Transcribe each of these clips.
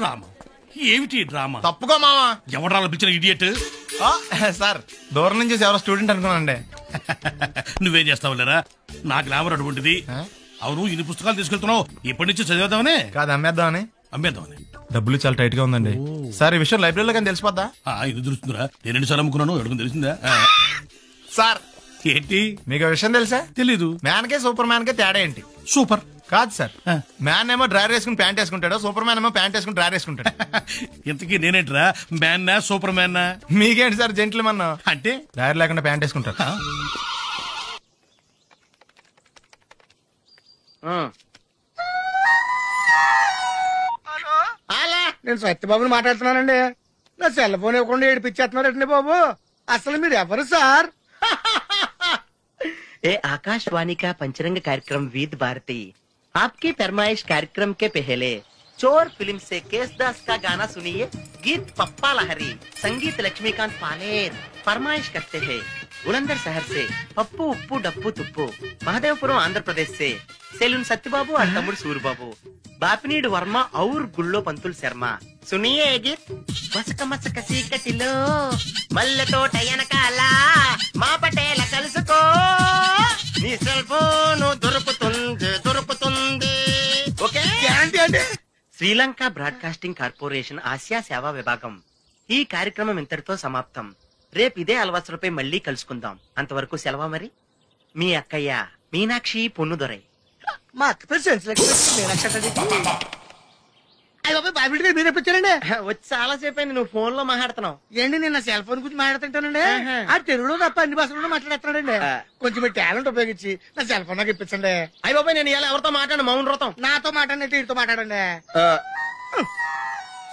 రామ ఏమిటి డ్రామా? తప్పుకో మావా. ఎవరు పిలిచిన ఇడియట్? సార్ దూరం నుంచి ఎవరో స్టూడెంట్ అనుకున్నానండి. నువ్వేం చేస్తావు లేరా? నా గ్లామర్ అటువంటిది. అవును, ఇన్ని పుస్తకాలు తీసుకెళ్తున్నావు, ఇప్పటి నుంచి చదివేద్దామనే కాదు అమ్మేద్దామని. అమ్మేద్దామని. డబ్బులు చాలా టైట్ గా ఉందండి సార్. ఈ విషయం లైబ్రరీలో కానీ తెలిసిపోద్దా? ఇది తెలుస్తుందిరా, నేను 2 సార్లు అమ్ముకున్నాను, ఎడుకుని తెలిసిందా? సార్ ఏంటి మీకు విషయం తెలుసా? తెలీదు. మ్యాన్ కే సూపర్ మ్యాన్ కే తేడా ఏంటి? సూపర్ కాదు సార్, మ్యాన్ ఏమో డ్రైవర్ వేసుకుని ప్యాంట్ వేసుకుంటాడు, సూపర్ మ్యాన్ ఏమో ప్యాంట్ వేసుకుని డ్రైవర్ వేసుకుంటాడు. ఇంతకీ నేనేంట్రా, మ్యాన్నా సూపర్ మ్యాన్నా? మీకేంటి సార్ జెంట్లు మన్నా అంటే డ్రైవర్ లేకుండా ప్యాంట్ వేసుకుంటారు. నేను సత్యబాబుని మాట్లాడుతున్నానండి. నా సెల్ ఫోన్ ఇవ్వకుండా ఏడిపించేస్తున్నారండి బాబు. అసలు మీరు ఎవరు సార్? ए आकाशवाणी का पंचरंग कार्यक्रम विद भारती आपकी फरमाइश कार्यक्रम के पहले चोर फिल्म से केसदास का गाना सुनिए. गीत पप्पा लहरी, संगीत लक्ष्मीकांत पालेर. फरमाइश करते हैं बुलंदर शहर से पप्पू उप्पू डप्पू तुप्पू. महादेवपुरम आंध्र प्रदेश से सेलून सत्यबाबू और तमुड़ सूरबाबू. बापिनीड वर्मा और गुल्लो पंतुल शर्मा. सुनिए गीत. मसक मसक सीकटिलो मल्ले तोట ఎనకాల మా పటేల కలుసుకో నీ సెల్ ఫోన్ దొరుకుతుంది. Okay. Sri Lanka broadcasting corporation Asia సేవా విభాగం. ఈ కార్యక్రమం ఇంతటితో సమాప్తం. రేపు ఇదే అలవాసులపై మళ్ళీ కలుసుకుందాం. అంతవరకు సెలవా మరి. మీ అక్కయ్య మీనాక్షి పొన్నుదొరై. మా అక్క పేరు మీరు ఎప్పుడండి వచ్చి చాలా సేపు అయింది, నువ్వు ఫోన్ లో మాట్లాడుతున్నావు ఏంటి? నేను నా సెల్ ఫోన్ గురించి మాట్లాడుతుంటానండి. ఆ తెలుగులో తప్ప అన్ని భాషల్లో మాట్లాడుతున్నాడండి. కొంచెం మీ టాలెంట్ ఉపయోగించి నా సెల్ ఫోన్ నాకు ఇప్పించండి. అయ్యి బాబాయ్, నేను ఇలా ఎవరితో మాట్లాడు? మౌన్ వ్రతం. నాతో మాట్లాడినట్టు వీటితో మాట్లాడండి.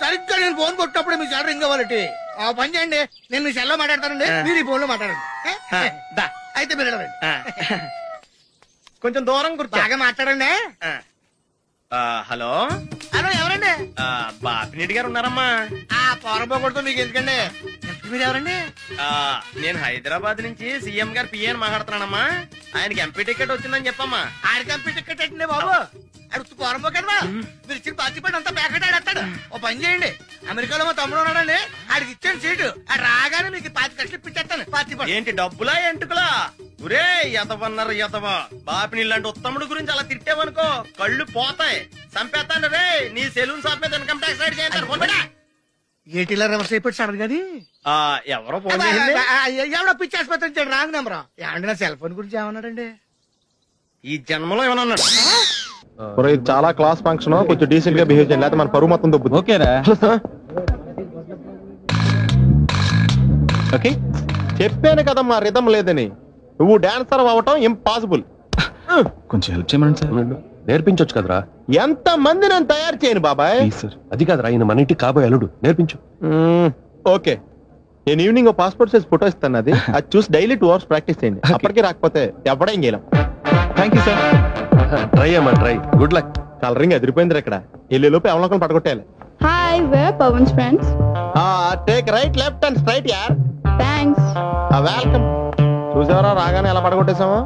సరిగ్గా నేను ఫోన్ కొట్టినప్పుడు మీ సెల్ రింగ్ అవ్వాలంటే ఆ పని చేయండి. నేను మీ సెల్ లో మాట్లాడతానండి, మీరు ఈ ఫోన్ లో మాట్లాడండి. అయితే మీరు వెళ్ళండి. కొంచెం దూరం కూర్చో. బాగా మాట్లాడండి. హలో హలో, ఎవరండి? బాపినీటి గారు ఉన్నారమ్మా? ఆ పోరపోకూడదు మీకు ఎందుకండి. మీరు ఎవరండి? నేను హైదరాబాద్ నుంచి సీఎం గారు పిఏ అని మాట్లాడుతున్నానమ్మా. ఆయనకి ఎంపీ టికెట్ వచ్చిందని చెప్పమ్మా. ఆడికి ఎంపీ టికెట్ ఏంటండి బాబు? అడుగుతూ పోరపోకడమా? మీరు ఇచ్చిన పార్టీ అంతా ప్యాకెట్ ఆడేస్తాడు. ఓ పని చేయండి, అమెరికాలో మా తమ్ముడు ఉన్నాడండి, ఆడికి ఇచ్చాను సీటు. ఆడు రాగానే మీకు 5 లక్షలు ఇప్పించేస్తాను. పార్టీ ఏంటి డబ్బులా ఎంటుకులా? ఒరే ఎదవన్నారు ఎదవా. బాపిని లాంటి ఉత్తముడు గురించి అలా తిట్టావనుకో కళ్ళు పోతాయి, చంపేస్తాను రే. నీ సెలూన్ షాప్ మీద ఇన్కమ్ ట్యాక్స్ రైడ్ చేస్తారు. ఏటీలో రివర్స్ అయిపోయి సడన్ గది ఎవరో ఫోన్ చేసింది. ఎవడో పిచ్చి ఆసుపత్రి ఇచ్చాడు, రాంగ్ నెంబర్. ఏమండి నా సెల్ ఫోన్ గురించి ఏమన్నాడండి? ఈ జన్మలో ఏమన్నా అన్నాడు? చాలా క్లాస్ ఫంక్షన్, కొంచెం డీసెంట్ గా బిహేవ్ చేయాలి, లేకపోతే మన పరువు మొత్తం దొబ్బుతుంది. ఓకేరా? ఓకే చెప్పాను కదమ్మా రిథం లేదని. నువ్వు డాన్సర్ అవ్వటం ఇంపాసిబుల్. కొంచెం హెల్ప్ చేయమని సార్. నేర్పించొచ్చు కదరా. ఎంత మంది నేను తయారు చేయను బాబాయ్. సార్ అది కాదురా, ఆయన మన ఇంటికి కాబోయే అల్లుడు, నేర్పించు. ఓకే, నేను ఈవినింగ్ పాస్పోర్ట్ సైజ్ ఫోటో ఇస్తాను, అది చూసి డైలీ 2 hours ప్రాక్టీస్ చేయండి. అప్పటికి రాకపోతే ఎవడేం చేయలేం. Thank you sir. ట్రై అమ్మా ట్రై. Good luck. కలరింగ్ అదిరిపోయింది ఇక్కడ. వెళ్ళేలోపు ఎవరినొకరు పడగొట్టాలి. Hi, we're Pawan's friends. Take right left and straight యార్. Thanks. వెల్కమ్. చూసావరా రాగానే ఎలా పడగొట్టేసామా?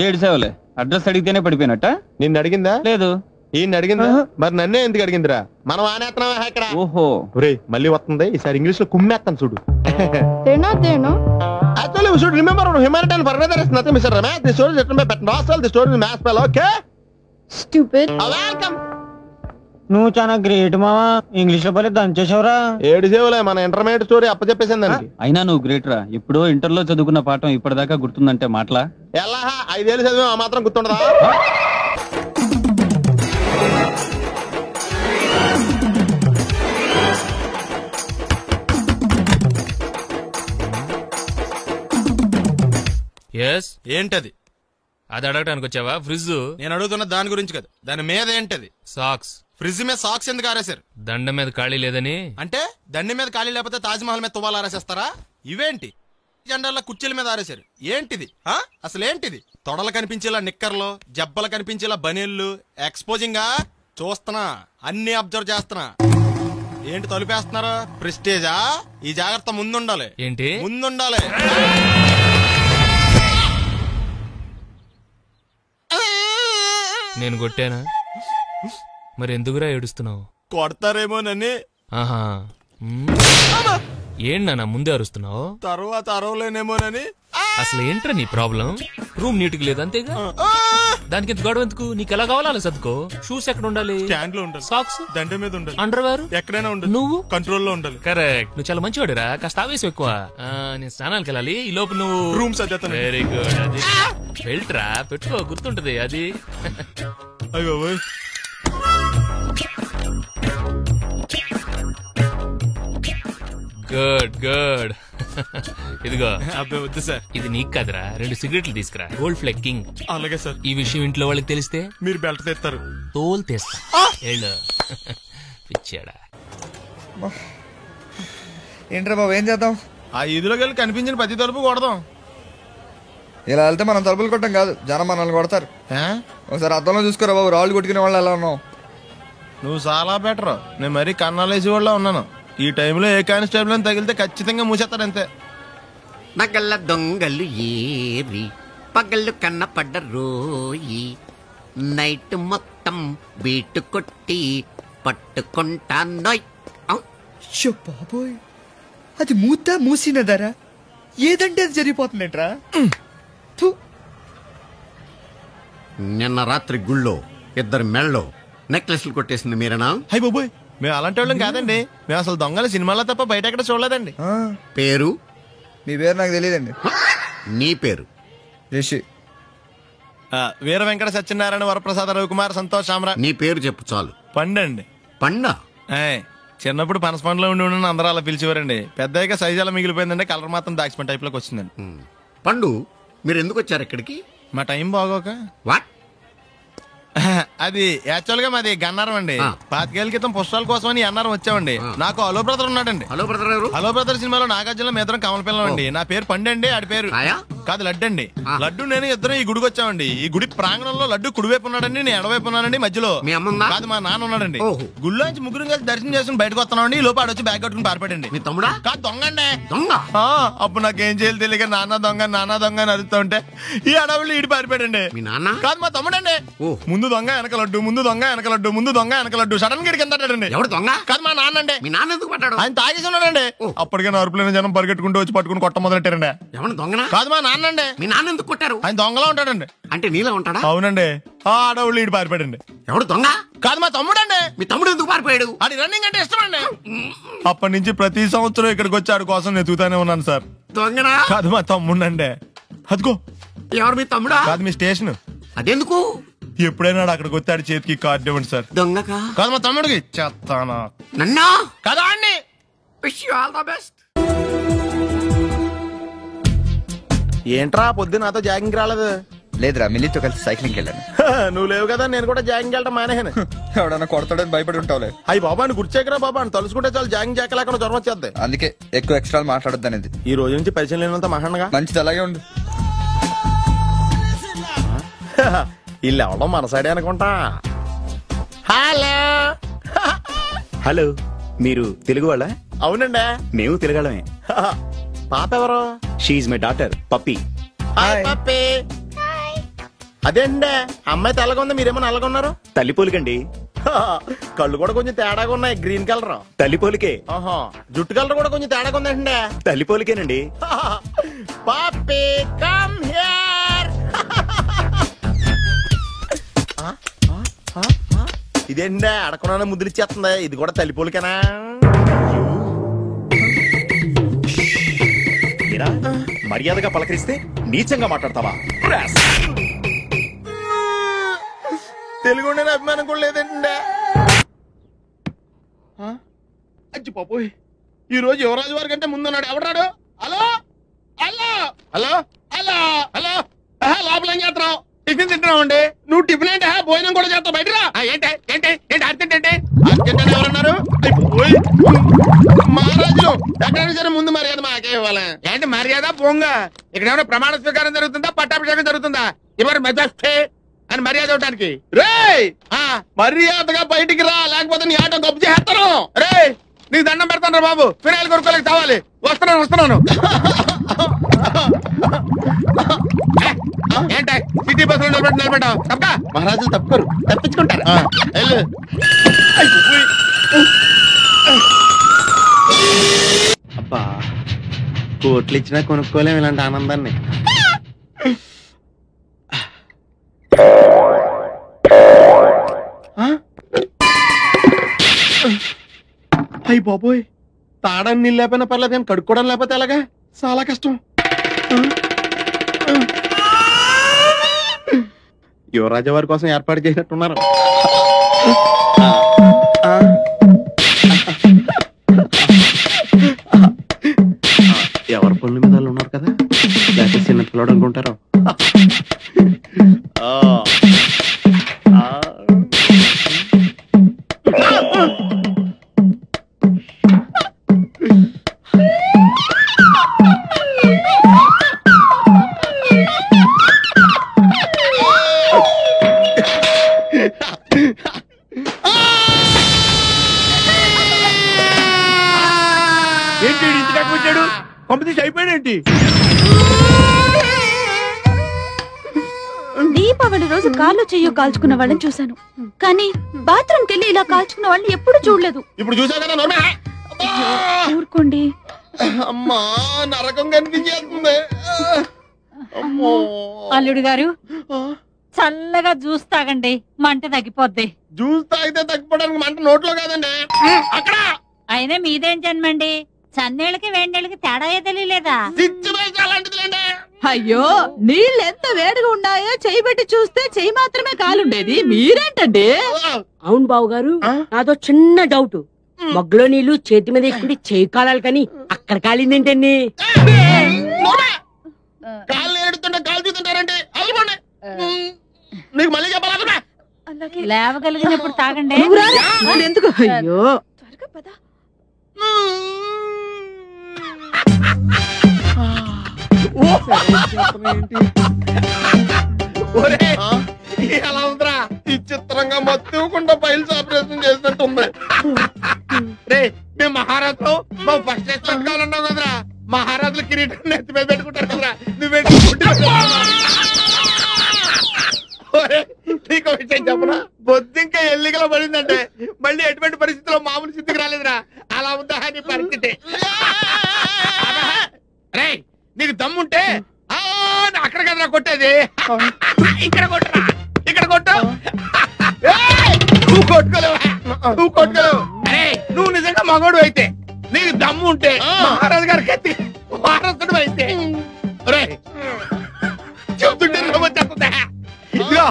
7 సేవలే. అడ్రస్ అడిగితేనే పడిపోయినట్ట. నిన్ను అడిగిందా? లేదు. ఈయన అడిగిందా? మరి నన్నే ఎందుకు అడిగిందిరా? మనం ఆనేస్తున్నావా ఇక్కడ? ఓహో ఒరే మళ్ళీ వస్తుంది, ఈసారి ఇంగ్లీష్ లో కుమ్మేస్తాను చూడు. They're not there, no? Actually, we should remember humanitarian further is nothing, Mr. Ramesh. The story is written by Pat Nossel. The story is mass spell, okay? Stupid. Welcome. నువ్వు చాలా గ్రేట్ మావా. English లో పలే దంచేసావురా. 7 సేవలే, మన intermediate story అప్పచెప్పేసింది దానికి. అయినా నువ్వు great రా. ఇప్పుడు ఇంటర్ లో చదువుకున్న పాఠం ఇప్పటిదాకా గుర్తుందంటే మాటలా? ఎలా 5 ఏళ్ళు చదివా, ఆ మాత్రం గుర్తుండదా? ఏంటది? అది అడగటానికి వచ్చావా? ఫ్రిడ్జ్. నేను అడుగుతున్న దాని గురించి కదా, దాని మీద ఏంటది? సాక్స్. ఫ్రిడ్జ్ మీద సాక్స్ ఎందుకు ఆరేశారు? దండ మీద ఖాళీ లేదని. అంటే దండి మీద ఖాళీ లేకపోతే తాజ్ మహల్ మీద తువ్వాలు ఆరేసేస్తారా? ఇవేంటి జెండాల కుర్చీల మీద ఆరేశారు? ఏంటిది అసలు ఏంటిది? తొడలు కనిపించేలా నిక్కర్లు, జబ్బలు కనిపించేలా బనీళ్లు, ఎక్స్పోజింగ్ చూస్తున్నా, అన్ని అబ్జర్వ్ చేస్తున్నా. ఏంటి తలుపేస్తున్నారు? ప్రెస్టేజా? ఈ జాగ్రత్త ముందుండాలి. ఏంటి ముందుండాలి? నేను కొట్టానా? మరి ఎందుకురా ఏడుస్తున్నావు? కొడతారేమోనని. ఆహా ఏంటన్నా ముందే అరుస్తున్నావు? తర్వాత అరవలేనేమోనని. అసలు ఏంట్రా నీ ప్రాబ్లం? రూమ్ నీట్ గా లేదు అంతేగా, దానికి ఎంత గొడవ ఎందుకు? నీకు ఎలా కావాలో అలా సర్దుకో. షూస్ ఎక్కడ ఉండాలి? స్టాండ్ లో ఉండాలి. సాక్స్ దండ మీద ఉండాలి. అండర్వేర్ ఎక్కడైనా ఉండాలి. నువ్వు కంట్రోల్లో ఉండాలి. కరెక్ట్, నువ్వు చాలా మంచివాడురా. కాస్త ఆవేశం ఎక్కువ. నేను స్నానానికి వెళ్ళాలి, ఈ లోపు నువ్వు రూమ్ సర్దేస్తాను. Very good. అది బెల్ట్రా పెట్టుకో, గుర్తుంటది అది. అయ్యో గుడ్ గుడ్. ఇదిగో అబ్బాయి వద్దు సార్. ఇది నీకు కదరా, 2 సిగరెట్లు తీసుకురా. Gold Flake King. అలాగే సార్. ఈ విషయం ఇంట్లో వాళ్ళకి తెలిస్తే మీరు బెల్ట్ తెస్తారు. తోలు తీస్తా. వెళ్ళు. పిచ్చాడా. ఏంట్రా బాబు, ఏం చేద్దాం? ఆ ఈదులోకి వెళ్ళి కనిపించిన ప్రతి తలుపు కొడదాం. ఇలా వెళ్తే మనం తలుపులు కొట్టం కాదు, జనం మనల్ని కొడతారు. ఒకసారి అద్దంలో చూసుకోరా బాబు, రాళ్ళు కొట్టుకునే వాళ్ళు ఎలా ఉన్నావు? నువ్వు చాలా బెటర్. నేను మరీ కన్నాలేసి వాళ్ళ ఉన్నాను. ఈ టైంలో ఏ కానిస్టేబుల్ అని తగిలితే ఖచ్చితంగా మూసేస్తాడు అంతే. నగల దొంగలు ఏరి పగళ్ళు కన్నపడ్డ రోయి, నైట్ మొత్తం బీటు కొట్టి పట్టుకుంటానోయ్. బాబోయ్, అది మూసినదరా, ఏదంటే అది జరిగిపోతుందేంట్రా. నిన్న రాత్రి గుళ్ళో 2 మెళ్ళలో నెక్లెస్లు కొట్టేసింది మీరేనా? హై బాబోయ్, మేము అలాంటి వాళ్ళం కాదండి. మేము అసలు దొంగలు సినిమాలో తప్ప బయట ఎక్కడ చూడలేదండి. పేరు? మీ పేరు నాకు తెలియదండి. నీ పేరు? రిషి. వీర వెంకట సత్యనారాయణ వరప్రసాద రవికుమార్ సంతోష్ సామ్రా. నీ పేరు చెప్పు చాలు. పండండి. పండా? చిన్నప్పుడు పనస పండులో ఉండి అందరూ అలా పిలిచేవారండి. పెద్దగా సైజ్ అలా మిగిలిపోయిందంటే కలర్ మాత్రం దాక్సిపెన్ టైప్ లోకి వచ్చిందండి. పండు, మీరు ఎందుకు వచ్చారు ఇక్కడికి? మా టైం బాగోక. వాట్? అది యాక్చువల్ గా మాది గన్నారం అండి. 25 ఏళ్ల క్రితం పుష్పాల కోసం అని అన్నారం వచ్చామండి. నాకు హలో బ్రదర్ ఉన్నాడండి. హలో బ్రదర్ ఎవరు? హలో బ్రదర్ సినిమాలో నాగార్జున మేదరం కమల పిల్లం అండి. నా పేరు పండండి, ఆడి పేరు కాదు లడ్డు అండి. లడ్డు నేను ఇద్దరం ఈ గుడికి వచ్చామండి. ఈ గుడి ప్రాంగణంలో లడ్డు కుడివైపు ఉన్నాడండి, నేను ఎడవైపు ఉన్నానండి. మధ్యలో కాదు మా నాన్న ఉన్నాడండి. గుళ్ళోంచి ముగ్గురు కలిసి దర్శనం చేసుకుని బయటకు వస్తున్నామండి. ఈ లోపు ఆడొచ్చి బ్యాగ్ కట్టుకుని పారిపోయాడండి. మీ తమ్ముడా? కాదు దొంగ అండి. దొంగ? అప్పుడు నాకేం చేయాలి తెలియక నాన్న దొంగ అని అరుస్తూ ఉంటే ఈ అడవులు ఈడి పారిపోయాడండి. మీ నాన్న? కాదు మా తమ్ముడండి. ముందు దొంగ వెనక లడ్డు, ముందు దొంగ వెనక లడ్డు, ముందు దొంగ వెనక లడ్డు. సడన్ గా కిందండి. ఎవరు దొంగ? కాదు మా నాన్న అండి. మీ నాన్న ఎందుకు పడ్డాడు? ఆయన తాగేసి ఉన్నాడండి. అప్పటికే అరుపులైన జనం పరిగెట్టుకుంటూ వచ్చి పట్టుకుని కొట్ట మొదలెట్టారండి. ఎవరు దొంగనా? కాదు మా నాన్న అండి. మీ నాన్న ఎందుకు కొట్టారు? ఆయన దొంగలా ఉంటాడండి. అంటే నీలా ఉంటాడా? అవునండి. ఆ అడవులు ఈడు పారిపోయాడండి. ఎవడు దొంగ? కాదు మా తమ్ముడండి. మీ తమ్ముడు ఎందుకు పారిపోయాడు? అది రన్నింగ్ అంటే ఇష్టం అండి. అప్పటి నుంచి ప్రతి సంవత్సరం ఇక్కడికి వచ్చి ఆడి కోసం నేను ఎదుగుతానే ఉన్నాను సార్. దొంగనా? కాదు మా తమ్ముడండి. అదిగో. ఎవరు మీ తమ్ముడా? కాదు మీ స్టేషన్. అదెందుకు? ఎప్పుడైనా అక్కడికి వచ్చాడు చేతికి కార్డు ఇవ్వండి సార్. దొంగకా? కాదు మా తమ్ముడికి. చెత్తానా? నన్నా? కదా అండి. Wish you all the best. ఏంట్రా పొద్దు నాతో జాగింగ్ రాలేదు? లేదురా, మిల్లితో కలిసి సైక్లింగ్ వెళ్ళాను. నువ్వు లేవు కదా, నేను కూడా జాగింగ్ వెళ్ళడం మానేహాను. ఎవడన్నా కొడతాడని భయపడి ఉంటావులే. అయ్యి బాబా అని గుర్చేకరా బాబా అని తలుసుకుంటే చాలు జాగింగ్ చేయలేకుండా జ్వరం వచ్చేద్ది. అందుకే ఎక్కువ ఎక్స్ట్రా మాట్లాడొద్దు అనేది. ఈ రోజు నుంచి పరిచయం లేనంత మహాన్గా మంచిది, అలాగే ఉండు. వీళ్ళు ఎవడో మన సైడే అనుకుంటా. హలో హలో, మీరు తెలుగు వాళ్ళ? అవునండి, మేము తెలుగాళ్ళమే. పాప ఎవరు? షీఈ్ మై డాటర్ పప్పి. పప్పి. అదేండి అమ్మాయి తెల్లగా ఉంది, మీరేమో నల్లగా ఉన్నారు. తల్లి పోలికండి. కళ్ళు కూడా కొంచెం తేడాగా ఉన్నాయి, గ్రీన్ కలర్. తల్లి పోలికే. జుట్టు కలర్ కూడా కొంచెం తేడాగా ఉందండి. తల్లి పోలికేనండి. పప్పి కమ్ హియర్. ఇదేంటే అడగకుండా ముద్రిచ్చేస్తుంది. ఇది కూడా తల్లి పోలికేనా? మర్యాదగా పలకరిస్తే నీచంగా మాట్లాడతావా? తెలుగు అభిమానం కూడా లేదండి. అచ్చి పాపోయ్, ఈ రోజు యువరాజు వారి కంటే ముందున్నాడు. ఎవడాడు? Hello hello hello hello hello లోపల ఏం చేస్తున్నావు? టిఫిన్ తింటున్నావు అండి. నువ్వు టిఫిన్ అంటే భోజనం కూడా చేస్తావు. బయటరా. ఏంటి ఏంటి ఏంటి అర్జెంట్ ఏంటి? అర్జెంట్ అంటే ఎవరన్నారు? మహారాజులు ఎక్కడైనా సరే ముందు మర్యాద మాకే ఇవ్వాలి. ఏంటి మర్యాద? పోంగ ఇక్కడ ఏమైనా ప్రమాణ స్వీకారం జరుగుతుందా, పట్టాభిషేకం జరుగుతుందా? ఎవరు మెజాస్టే అని మర్యాద ఇవ్వడానికి. రే మర్యాదగా బయటికి రా, లేకపోతే నీ ఆటో గొప్ప చేస్తాను. రే నీకు దండం పెడతాను బాబు, ఫిరాయిలు కొనుక్కోలేక కావాలి. వస్తున్నాను. ఏంట సిటీ బస్సులో నిలబెట్టావు? తప్ప మహారాజులు తప్పుకోరు, తప్పించుకుంటారు. అబ్బా కోట్లు ఇచ్చినా కొనుక్కోలేం ఇలాంటి ఆనందాన్ని. అయ్యి బాబోయ్, తాడని నీళ్ళు లేకపోయినా పర్లేదు కానీ కడుక్కోవడం లేకపోతే ఎలాగా? చాలా కష్టం. యువరాజు వారి కోసం ఏర్పాటు చేసినట్టున్నారు. ఎవరి పనుల మీద వాళ్ళు ఉన్నారు కదా, లేకపోతే చిన్న పిల్లడు అనుకుంటారు. ఏంటి ఇంటి దాకా వచ్చాడు? పంపిణీ అయిపోయాడేంటి? దీపావళి రోజు కాళ్ళు చెయ్యో కాల్చుకున్న వాళ్ళని చూశాను, కానీ బాత్రూమ్ కెళ్ళి ఇలా కాల్చుకున్న వాళ్ళని ఎప్పుడు చూడలేదు. ఇప్పుడు చూసావు కదా, ఊరుకోండి. అమ్మా నరకం కనిపించేస్తుంది. అల్లుడు గారు చల్లగా జ్యూస్ తాగండి, మంట తగ్గిపోద్ది. జ్యూస్ తాగితే తగ్గిపోవడానికి మంట నోట్లో కాదండి అక్కడ. అయినా మీదేం జన్మండి, చన్నేళ్ళకి వేడినీళ్ళకి తేడా తెలియలేదా? అయ్యో, నీళ్ళు ఎంత వేడిగా ఉన్నాయో చెయ్యి పెట్టి చూస్తే చెయ్యి మాత్రమే కాలుండేది, మీరేంటండి? అవును బావు గారు, నాదో చిన్న డౌట్. మగ్గులో నీళ్లు చేతి మీద ఎక్కువ చేయి కాలాలి కానీ అక్కడ కాలిందేంటండి? కాళ్ళు ఏడుతుంటే కాలు చూస్తుంటారండి. నీకు మళ్ళీ చెప్పాలా? లేవగలిగినప్పుడు తాగండి. ఎందుకు? అయ్యో ఎలా ఉందిరా? ఈ చిత్రంగా మత్తుకుండా ఫైల్స్ ఆపరేషన్ చేసినట్టుంది. రే మేము మహారాజులో మా ఫస్ట్ ఎక్స్పెక్ట్ కావాలన్నావు కదరా. మహారాజులు కిరీటం నెత్తి మీద పెట్టుకుంటారు కదరా. నువ్వేంటి నీకు విషయం చెప్పనా? బొద్దింకా ఎల్లికలో పడిందంటే మళ్ళీ ఎటువంటి పరిస్థితిలో మామూలు స్థితికి రాలేదురా. అలా ఉందా నీ పరిస్థితి? రే నీకు దమ్ముంటే అక్కడ కదరా కొట్టేది, ఇక్కడ కొట్టరా, ఇక్కడ కొట్టు. నువ్వు కొట్టుకోలేవు, నువ్వు కొట్టుకోలేవు. అరే నువ్వు నిజంగా మగోడు అయితే, నీకు దమ్ము ఉంటే మహారాజు గారి కత్తి వారసుడు అయితే చెప్తుంటే వచ్చేస్తుందా? ఇదిగో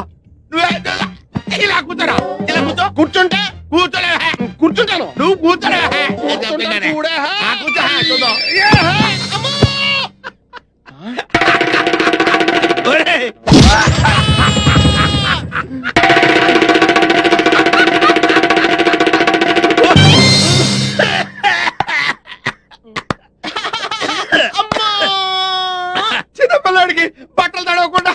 నువ్వే ఇలా కూర్చోరా, ఇలా కూర్చుంటే కూర్చోలేవా? కూర్చుంటాను, నువ్వు కూర్చోలేవా? కూర్చో చూద్దాం. చిన్నపిల్లాడికి బట్టలు తడవకుండా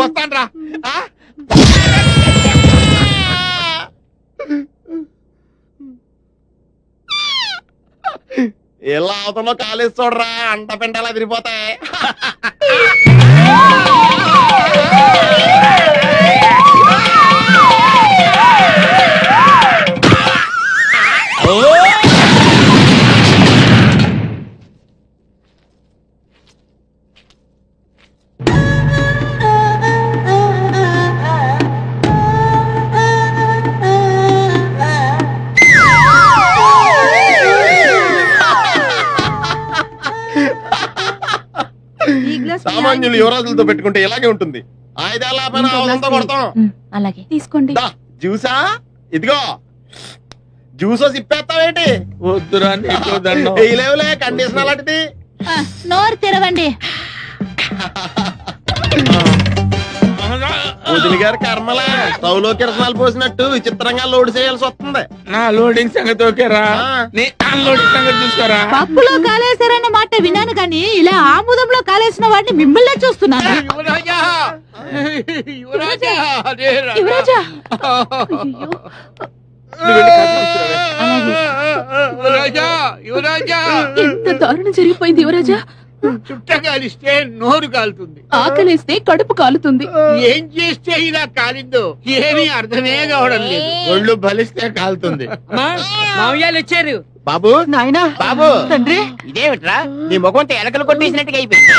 వస్తాన్రా. ఎలా అవుతుందో కాలేజ్ చూడరా, అంట పెంటలా తిరిగిపోతాయి. సామాన్యులు యువరాజులతో పెట్టుకుంటే ఇలాగే ఉంటుంది. ఆయుధాలతో కొడతాం. అలాగే తీసుకోండి. జ్యూసా? ఇదిగో జ్యూసో సిప్పేస్తావేంటి? వద్దురా, లేవులే కండిషన్ అలాంటిది. నోరు తెరవండి. వదిలి గారి కర్మలా స్టవ్లో కిరసనాలు పోసినట్టు విచిత్రంగా లోడ్ చేయాల్సి వస్తుంది. నా లోడింగ్ సంగతి ఓకేరా, నీ అన్లోడింగ్ సంగతి చూస్తారా? పప్పులో కాలేశారన్న మాట విన్నాను కానీ ఇలా ఆముదంలో కాలేసిన వాడిని మిమ్మల్నే చూస్తున్నాను. యువరాజా, యువరాజా, యువరాజా, యువరాజా, యువరాజా, ఎంత దారుణం జరిగిపోయింది యువరాజా. చుట్ట కాలిస్తే నోరు కాలుతుంది, ఆకలిస్తే కడుపు కాలుతుంది. ఏం చేస్తే ఇలా కాలిందో ఏమీ అర్థమే కావడం లేదు. ఒళ్ళు బలిస్తే కాలుతుంది. మామయ్యాలు వచ్చారు. బాబు నాయనా బాబు తండ్రి ఇదేమిట్రా నీ ముఖంతో ఎలకలు కొట్టేసినట్టుగా అయిపోయింది.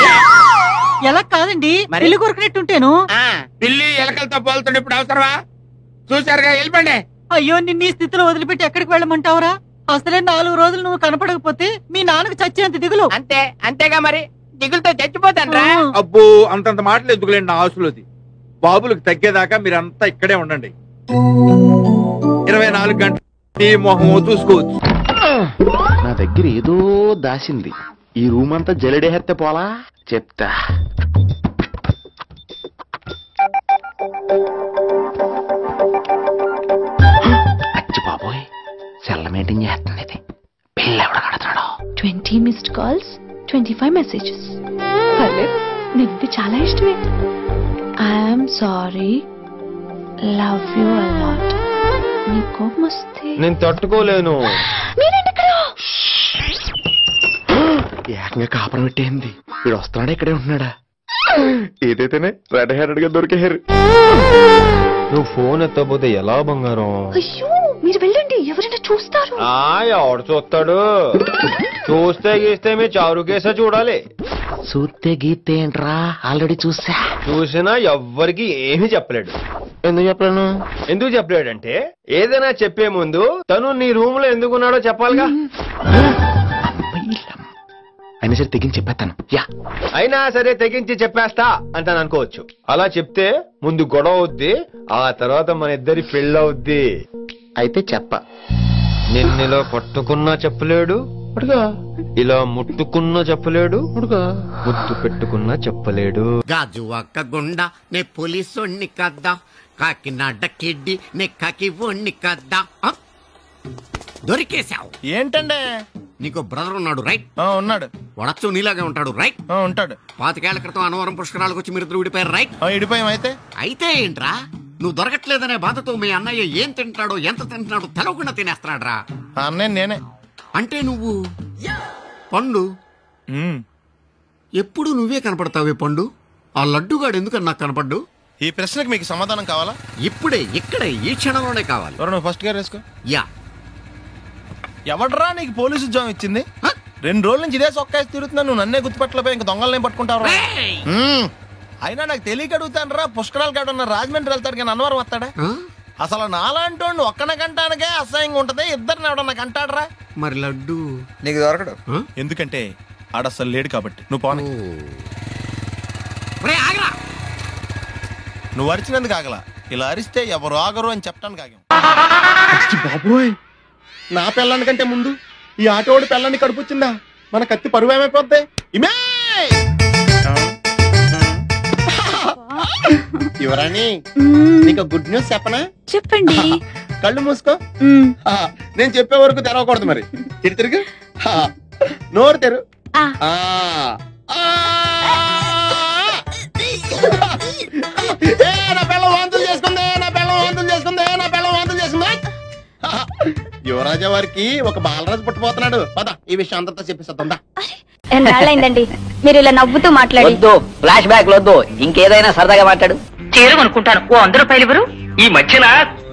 ఎలా కాదండి పెళ్లి కొరకనట్టుంటేను. పిల్లి ఎలకలతో పోలుతుండే ఇప్పుడు అవసరమా? చూసారుగా, వెళ్ళిపోండి. అయ్యో నిన్ను ఈ స్థితిలో వదిలిపెట్టి ఎక్కడికి వెళ్ళమంటావురా? అసలే 4 రోజులు నువ్వు కనపడకపోతే మీ నాన్నకు చచ్చేంత దిగులు. అంతేగా మరి, దిగులతో చచ్చిపోతాను. అబ్బో అంతంత మాటలు ఎందుకులేండి నా ఆశలోది. బాబులకు తగ్గేదాకా మీరంతా ఇక్కడే ఉండండి. 24 గంటలు నీ మొహం చూసుకోవచ్చు. నా దగ్గర ఏదో దాసింది. ఈ రూమ్ అంతా జలడేహెత్తే పోలా చెప్తా. అచ్చి బాబోయ్, సెల్ల మీటింగ్ చేస్తుంది. ఇది పిల్ల ఎవడ కడతాడు. 20 మిస్డ్ కాల్స్, 25 మెసేజెస్. పర్లేదు, నీకు చాలా ఇష్టమే. I'm sorry, love you a lot. నీ కోపం వస్తే నేను తట్టుకోలేను. ఏకంగా కాపురం పెట్టేయింది. వీడు వస్తున్నాడా ఇక్కడే ఉంటున్నాడా? ఏదైతేనే రెడ్ హెయిర్డ్ గా దొరికేహారు. నువ్వు ఫోన్ ఎత్తకపోతే ఎలా బంగారం? అయ్యో మీరు వెళ్ళండి, ఎవరైనా చూస్తారు. ఎవడు చూస్తాడు? చూస్తే గీస్తే మీ చారు కేసే చూడాలి. చూస్తే గీతే ఏంట్రా, ఆల్రెడీ చూసినా ఎవ్వరికి ఏమీ చెప్పలేడు. ఎందుకు చెప్పలేడంటే ఏదైనా చెప్పే ముందు తను నీ రూమ్ లో ఎందుకున్నాడో చెప్పాలిగా. అయినా సరే తెగించి చెప్పేస్తాను. అయినా సరే తెగించి చెప్పేస్తా అంటాను అనుకోవచ్చు. అలా చెప్తే ముందు గొడవ అవుద్ది, ఆ తర్వాత మన ఇద్దరి పెళ్ళవుద్ది. అయితే చెప్ప. నిన్నిలా పట్టుకున్నా చెప్పలేడు, ఇలా ముట్టుకున్నా చెప్పలేడు, ముద్దు పెట్టుకున్నా చెప్పలేడు. గాజు అక్క గుండా నే పోలీసోణ్ణి కద్దా, కాకినాడ కిడ్డి నే కాకి ఓణ్ణి కద్దా. దొరికేశావు. ఏంటంటే నీకు బ్రదర్ ఉన్నాడు రైట్? ఉన్నాడు. వడచ్చు నీలాగే ఉంటాడు రైట్? ఉంటాడు. 25 ఏళ్ల క్రితం అన్నవరం పుష్కరాలకు వచ్చి మీరిద్దరు విడిపోయారు రైట్? విడిపోయాం. అయితే ఏంట్రా, నువ్వు దొరకట్లేదనే బాధతో మీ అన్నయ్య ఏం తింటాడో ఎంత తింటున్నాడో తెలవకుండా తినేస్తాడ్రా. అన్నయ్య నేనే. అంటే నువ్వు పండు ఎప్పుడు నువ్వే కనపడతావే పండు. ఆ లడ్డుగాడు ఎందుకని నాకు కనపడ్డు? ఈ ప్రశ్నకు మీకు సమాధానం కావాలా? ఇప్పుడే ఇక్కడే ఈ క్షణంలోనే కావాలి. నువ్వు ఫస్ట్ గా వేసుకో. యా. ఎవడ్రా నీకు పోలీసు ఉద్యోగం ఇచ్చింది? 2 రోజుల నుంచి ఇదే సొక్కాసి తిరుగుతున్నా, నువ్వు నన్నే గుర్తుపట్టలేపోయి ఇంక దొంగలనే పట్టుకుంటావు. అయినా నాకు తెలియక అడుగుతాను రా, పుష్కరాలు కాడున్న రాజమండ్రి వెళ్తాడు కానీ అన్నవరం వస్తాడా? అసలు నాలాంటి వాడిని ఒక్కన కంటానికే అసహ్యంగా ఉంటది, ఇద్దరిని ఎవడన్నా కంటాడరా? మరి లడ్డు నీకు దొరకడు. ఎందుకంటే ఆడ అసలు లేడు కాబట్టి. నువ్వు పోనీ. నువ్వు అరిచినందుకు ఆగలా, ఇలా అరిస్తే ఎవరు ఆగరు అని చెప్పడానికి ఆగాం. బాబోయ్, నా పిల్లని కంటే ముందు ఈ ఆటోడు పిల్లని కడుపుచ్చిందా? మన కత్తి పరువు ఏమైపోద్ది? యువరాణి, నీకు గుడ్ న్యూస్ చెప్పనా? చెప్పండి. కళ్ళు మూసుకో. నేను చెప్పే వరకు తెరవకూడదు. మరి తిరుగు, నోరు తెరు. నా పిల్ల వాంతులు చేసుకుందే, నా పిల్ల వాంతులు చేసుకుందే, నా పిల్ల వాంతులు చేసుకుందే. యువరాజా వారికి ఒక బాలరాజు పుట్టబోతున్నాడు. పద, ఈ విషయం అంతా చెప్పేస్తుందా? ఎన్నాళ్ళైందండి మీరు ఇలా నవ్వుతూ మాట్లాడి? వద్దు, ఫ్లాష్ బ్యాక్ వద్దు, ఇంకేదైనా సరదాగా మాట్లాడు. చీర కొనుక్కుంటాను, ఓ 100 రూపాయలు ఇవ్వరు? ఈ మధ్యన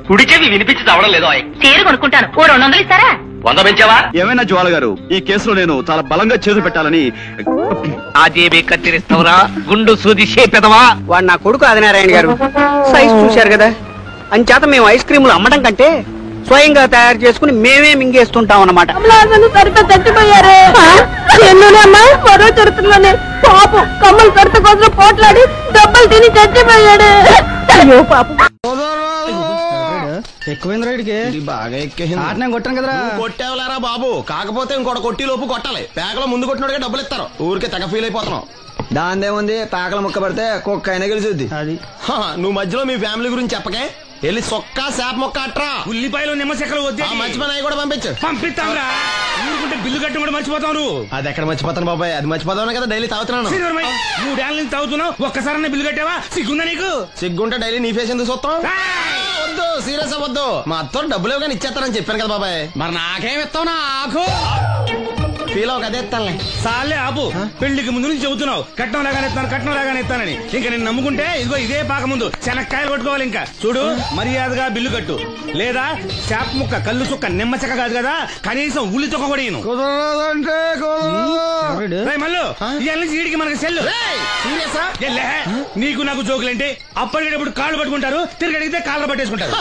కుడి చెవి వినిపించి రావడం లేదు. చీర కొనుక్కుంటాను, ఓ 200 ఇస్తారా? 100 పెంచావా? ఏమైనా జ్వాల గారు, ఈ కేసులో నేను చాలా బలంగా చేతులు పెట్టాలని. అదేబే కత్తిరిస్తావురా, గుండు సూది చేపెదవా? వాడు నా కొడుకు ఆదినారాయణ గారు. సైజ్ చూశారు కదా, అంచేత మేము ఐస్ క్రీములు అమ్మడం కంటే స్వయంగా తయారు చేసుకుని మేమే మింగేస్తుంటాం అన్నమాట. చచ్చిపోయారే. మరో చరిత్రలోనే పాపం కమ్మలు కడత కోసం పోట్లాడి దెబ్బలు తిని చచ్చిపోయాడు. అయ్యో పాపం. ఎక్కువైంది రైడ్కి, బాగా ఎక్కేసింది. కొట్టాను కదరా. కొట్టేవలేరా బాబు, కాకపోతే ఇంకోటి కొట్టి లోపు కొట్టాలి. పేకలో ముందు కొట్టినోడికే డబ్బులు ఇస్తారు. ఊరికే తెగ ఫీల్ అయిపోతున్నావు. దాందేముంది, పేకల ముక్క పడితే కుక్క అయినా గెలిచిద్ది. అది నువ్వు మధ్యలో మీ ఫ్యామిలీ గురించి చెప్పకే. వెళ్ళి సొక్క శాప మొక్క అట్రా. ఉల్లిపాయలు నిమ్మచెక్కలు వద్దే. మంచి పని కూడా పంపించు. పంపిస్తాంరా, ఊరుకుంటే బిల్లు కట్టి కూడా మర్చిపోతావు. అది ఎక్కడ మర్చిపోతాను బాబాయ్, అది మర్చిపోతావు కదా డైలీ తాగుతున్నాను. 3 ఏళ్ళ నుంచి తాగుతున్నావు, ఒక్కసారి బిల్లు కట్టావా? సిగ్గుందా నీకు? సిగ్గుంటే డైలీ నీ ఫేస్ ఎందుకు చూస్తాం? వద్దు, సీరియస్ అవ్వద్దు. మా అత్తో డబ్బులు ఇవ్వగానే ఇచ్చేస్తానని చెప్పాను కదా బాబాయ్. మరి నాకేమిస్తావు? నాకు ఫీల్ అవ్వక అదే ఎత్తానులే. సాలే ఆపు. పెళ్లికి ముందు నుంచి చెబుతున్నావు కట్నం లాగానే ఇస్తానని. ఇంకా నేను నమ్ముకుంటే ఇదిగో ఇదే పాక ముందు శనక్కాయలు కొట్టుకోవాలి. ఇంకా చూడు, మర్యాదగా బిల్లు కట్టు, లేదా చేప ముక్క, కళ్ళు చుక్క, నిమ్మ చెక్క కాదు కదా, కనీసం ఉల్లి తొక్క కూడా ఇయ్యను. మళ్ళీ వీడికి మనకి సెల్లు. నీకు నాకు జోకులేంటి? అప్పటికేటప్పుడు కాళ్ళు పట్టుకుంటారు, తిరిగి అడిగితే కాళ్ళు పట్టేసుకుంటారు.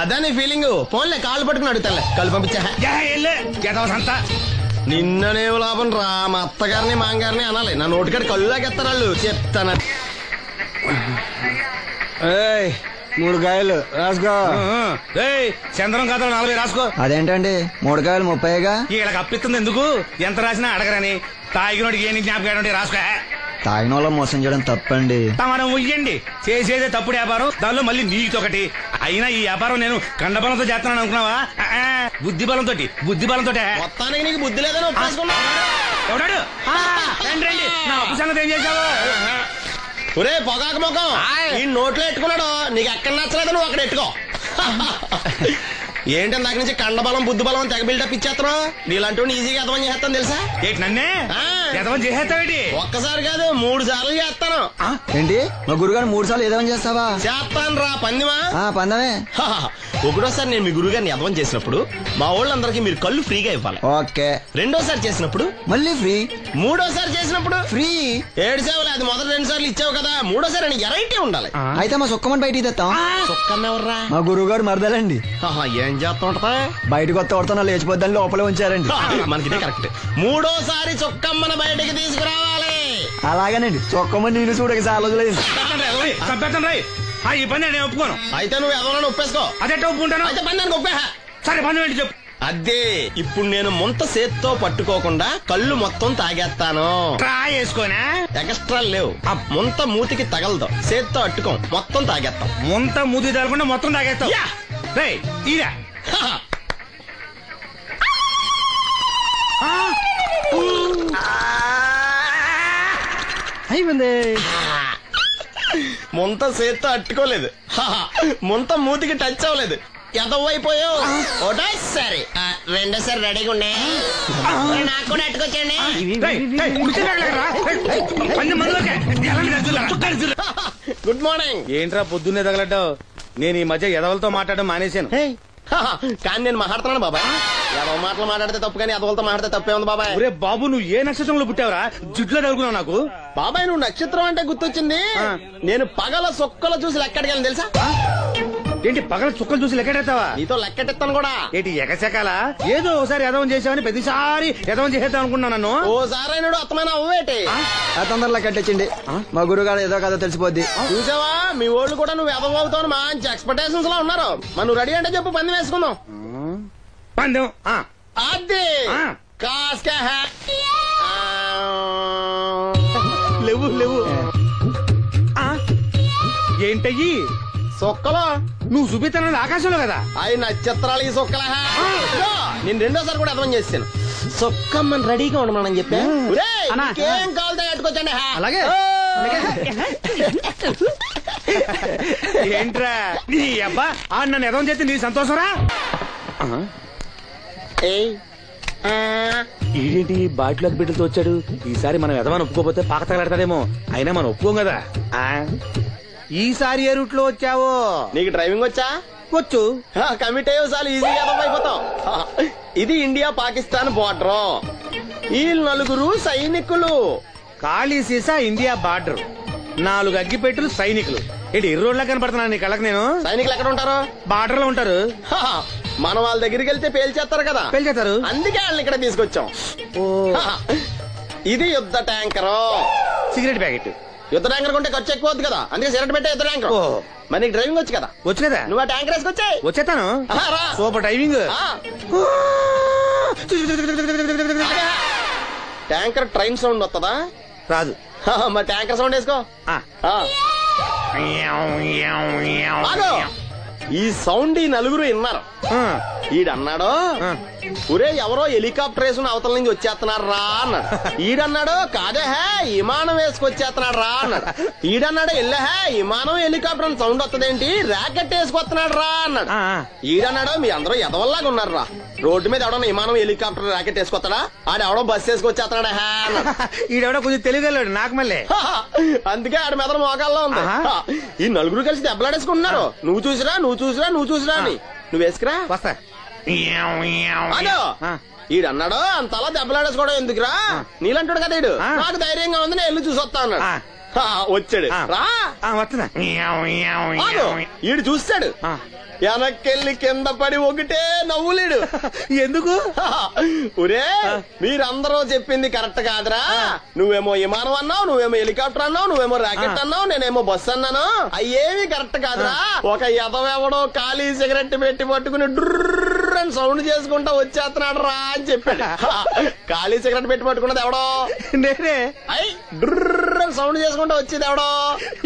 అదే నీ ఫీలింగ్. ఫోన్లే కాళ్ళు పట్టుకుని అడుగుతాలే, కళ్ళు పంపించా. నిన్ననేం లాభం రా, మా అత్తగారిని మాంగారిని అనాలి. నా నోటికాడ కళ్ళు లాగేస్తారు వాళ్ళు. చెప్తాను. 3 కాయలు రాసుకో. చంద్రం కథలు 40 రాసుకో. అదేంటండి 3 కాయలు 30గా? వీళ్ళకి అప్పిస్తుంది ఎందుకు? ఎంత రాసినా అడగరని. తాగినోడికి ఏ జ్ఞాపకం రాసుకో. తాగిన వాళ్ళ మోసం చేయడం తప్పండి. మనం ఉయ్యండి, చేసేదే తప్పుడు వ్యాపారం, దానిలో మళ్ళీ నీతొకటి. అయినా ఈ వ్యాపారం నేను కండబలంతో చేస్తున్నాను అనుకున్నావా? బుద్ధి బలంతో. మొత్తానికి నీకు బుద్ధి లేదని ఒప్పేసుకున్నాడు. రండి, నా అప్పు సంగతి ఏం చేశావు? ఒరే పొగాకు ముఖం, ఈ నోట్లో ఎట్టుకున్నాడు. నీకు ఎక్కడ నచ్చలేదు, నువ్వు అక్కడ ఎట్టుకో. ఏంటి దాక నుంచి కండబలం బుద్ధి బలం తెగ బిల్డప్ ఇచ్చేస్తున్నావు? నీలాంటి ఈజీగా ఎదవం చేస్తాను తెలుసా? ఏంటి నన్నే ఎదవం చేసేస్తావేంటి? ఒక్కసారి కాదు 3 సార్లు చేస్తాను. ఏంటి మా గురుగారు 3 సార్లు ఎదవం చేస్తావా? చేస్తాను రా పందిమా. పందమే. ఒకటోసారి నేను మీ గురుగారిని ఎదవం చేసినప్పుడు మా వాళ్ళందరికీ మీరు కళ్ళు ఫ్రీగా ఇవ్వాలి. ఓకే. రెండోసారి చేసినప్పుడు మళ్ళీ ఫ్రీ. మూడోసారి చేసినప్పుడు ఫ్రీ. 7 సేవలు. అది మొదటి 2 సార్లు ఇచ్చావు కదా, మూడోసారి ఎరైటీ ఉండాలి. అయితే మా సుక్కమని బయటికి తెస్తాం. సుక్కమ్మ ఎవర్రా? మా గురువు గారు మరదలండి. ఏం చేస్తా ఉంటదా? బయటకు వస్తా లేచిపోద్దని లోపలే ఉంచారండి. మనకి కరెక్ట్. మూడోసారి చొక్కమ్మని బయటకి తీసుకురావాలి. అలాగేనండి. చొక్కమ్మని నేను చూడక చాలా రోజులైంది. ఈ పని నేను ఒప్పుకోను. అయితే నువ్వు ఎవరైనా ఒప్పేసుకో. అదే ఒప్పుకుంటాను. అయితే పని దానికి ఒప్పేహ. సరే పని ఏంటి చెప్పు. అదే ఇప్పుడు నేను ముంత చేత్తో పట్టుకోకుండా కళ్ళు మొత్తం తాగేస్తాను. ట్రై చేసుకోనా? ఎక్స్ట్రా లేవు. ముంత మూతికి తగలదు, చేత్తో అట్టుకోం, మొత్తం తాగేస్తాం. ముంత మూతి తగలకుండా మొత్తం తాగేస్తాం. ఇదా అయిపోయింది. ముంత చేత్తో అట్టుకోలేదు, ముంత మూతికి టచ్ అవ్వలేదు. ఎదవైపోయావు. ఒకటోసారి రెండోసారి రెడీగా ఉండే. నాకు కూడా అట్టుకొచ్చండి. Good morning. ఏంట్రా పొద్దున్నే తగలడ్డావు? నేను ఈ మధ్య ఎదవలతో మాట్లాడడం మానేశాను. కానీ నేను మాట్లాడుతున్నాను బాబాయ్. ఎదవ మాటలు మాట్లాడితే తప్పు, కానీ ఎదవలతో మాట్లాడితే తప్పే ఉంది బాబాయ్. ఒరే బాబు, నువ్వు ఏ నక్షత్రంలో పుట్టావురా? జుట్లో తగులుకున్నావు నాకు. బాబాయ్ నువ్వు నక్షత్రం అంటే గుర్తొచ్చింది. నేను పగల సొక్కలు చూసి లెక్కడికి తెలుసా? ఏంటి పగల చుక్కలు చూసి లెక్కెడతావా? నీతో లెక్కెట్టాను కూడా. ఏంటి ఎగసెకాల? ఏదో ఒకసారి ఎదవం చేసావని ప్రతిసారి ఎదవం చేసేద్దాం అనుకున్నా నన్ను. ఓసారి అయినాడు అత్తమైన అవ్వేటి. తొందరలో లెక్కెట్టండి. మా గురుగారు ఏదో కదా తెలిసిపోద్ది. చూసావా, మీ వాళ్ళు కూడా నువ్వు ఎదవ అవుతావు మంచి ఎక్స్పెక్టేషన్స్ లో ఉన్నారు. నువ్వు రెడీ అంటే చెప్పు, పందెం వేసుకుందాం. పందెం అది కాస్క లేవు ఏంటయ్యి సొక్కలో నువ్వు చూపిస్తానది ఆకాశంలో కదా? అవి నక్షత్రాలు ఈ సొక్కల. నేను రెండోసారి కూడా అర్థం చేస్తాను. సొక్కమ్మని రెడీగా ఉండమని చెప్పా. ఏం కావాలి కట్టుకోవచ్చండి. అలాగే. ఏంట్రా నీ అబ్బా నన్ను ఎదవం చేస్తే నీ సంతోషరా? ఏంటి బాటిలోకి బిడ్డలతో వచ్చాడు? ఈసారి మనం ఎదవని ఒప్పుకోపోతే పాక తగలాడతాడేమో. అయినా మనం ఒప్పుకోం కదా. ఈసారి ఏ రూట్ లో వచ్చావో? నీకు డ్రైవింగ్ వచ్చా? వచ్చు. కమిట్ అయ్యే సార్లు ఈజీగా అయిపోతాం. ఇది ఇండియా పాకిస్తాన్ బోర్డర్. ఈ 4 సైనికులు. ఖాళీ సీసా ఇండియా బార్డర్, 4 అగ్గిపెట్టులు సైనికులు. ఏంటి ఎర్రోడ్లా కనపడుతున్నాను నీ కళ్ళకి నేను? సైనికులు ఎక్కడ ఉంటారు? బార్డర్ లో ఉంటారు. మనం వాళ్ళ దగ్గరికి వెళ్తే పేల్చేస్తారు కదా. పేల్చేస్తారు. అందుకే వాళ్ళని ఇక్కడ తీసుకొచ్చాం. ఇది యుద్ధ ట్యాంకర్. Cigarette packet. యుద్ధ ట్యాంకర్ కొంటే ఖర్చు ఎక్కువ అవుతుంది కదా, అందుకే సిగరెట్ పెట్టే యుద్ధ ట్యాంకర్. మరి నీకు డ్రైవింగ్ వచ్చు కదా? వచ్చు కదా. నువ్వు ఆ ట్యాంకర్ వేసుకొచ్చాయి. వచ్చేస్తాను. Super driving. Tanker train sound వస్తుందా? రాదు. మరి ట్యాంకర్ సౌండ్ వేసుకో. ఈ సౌండ్ ఈ నలుగురు విన్నారు. ఈడన్నాడు ఒరే ఎవరో హెలికాప్టర్ వేసుకుని అవతల నుంచి వచ్చేస్తున్నాడు రా అన్నాడు. ఈడన్నాడు కాదే విమానం వేసుకొచ్చేస్తున్నాడు రా అన్నాడు. ఈడన్నాడు ఎల్లహే విమానం హెలికాప్టర్ సౌండ్ వస్తుందేంటి ర్యాకెట్ వేసుకొస్తున్నాడు రా అన్నాడు. ఈడన్నాడు మీ అందరూ ఎదవల్లాగా ఉన్నారు రా, రోడ్డు మీద ఎవడన్నా విమానం హెలికాప్టర్ ర్యాకెట్ వేసుకొస్తాడా, ఆడెవడో బస్సు వేసుకొచ్చేస్తున్నాడు హే అన్నాడు. ఈడెవడో కొంచెం తెలియగలడు నాకు మళ్ళీ. అందుకే ఆడ మెదడు మోకాల్లో ఉంది. ఈ నలుగురు కలిసి దెబ్బలాడేసుకుంటున్నారు. నువ్వు చూసిరా అని. నువ్వు వేసుకురా వస్తా. ఈడన్నాడు అంతలా దెబ్బలాడేసుకోవడం ఎందుకురా, నీలంటాడు కదా ఈడు. నాకు ధైర్యంగా ఉంది నేను వెళ్ళి చూసొస్తా అన్నాడు. వచ్చాడు రా ఈడు చూస్తాడు, వెనక్కెళ్ళి కింద పడి ఒకటే నవ్వులేడు. ఎందుకు? ఒరే మీరందరూ చెప్పింది కరెక్ట్ కాదురా, నువ్వేమో విమానం అన్నావు, నువ్వేమో హెలికాప్టర్ అన్నావు, నువ్వేమో రాకెట్ అన్నావు, నేనేమో బస్సు అన్నాను. అయ్యేవి కరెక్ట్ కాదురా. ఒక ఎదవెవడో ఖాళీ సిగరెట్ పెట్టి పట్టుకుని డ్రర్ అని సౌండ్ చేసుకుంటా వచ్చేస్తున్నాడు రా అని చెప్పాడు. ఖాళీ సిగరెట్ పెట్టి పట్టుకున్నది ఎవడో నేనే. డ్రర్ అని సౌండ్ చేసుకుంటా వచ్చేది ఎవడో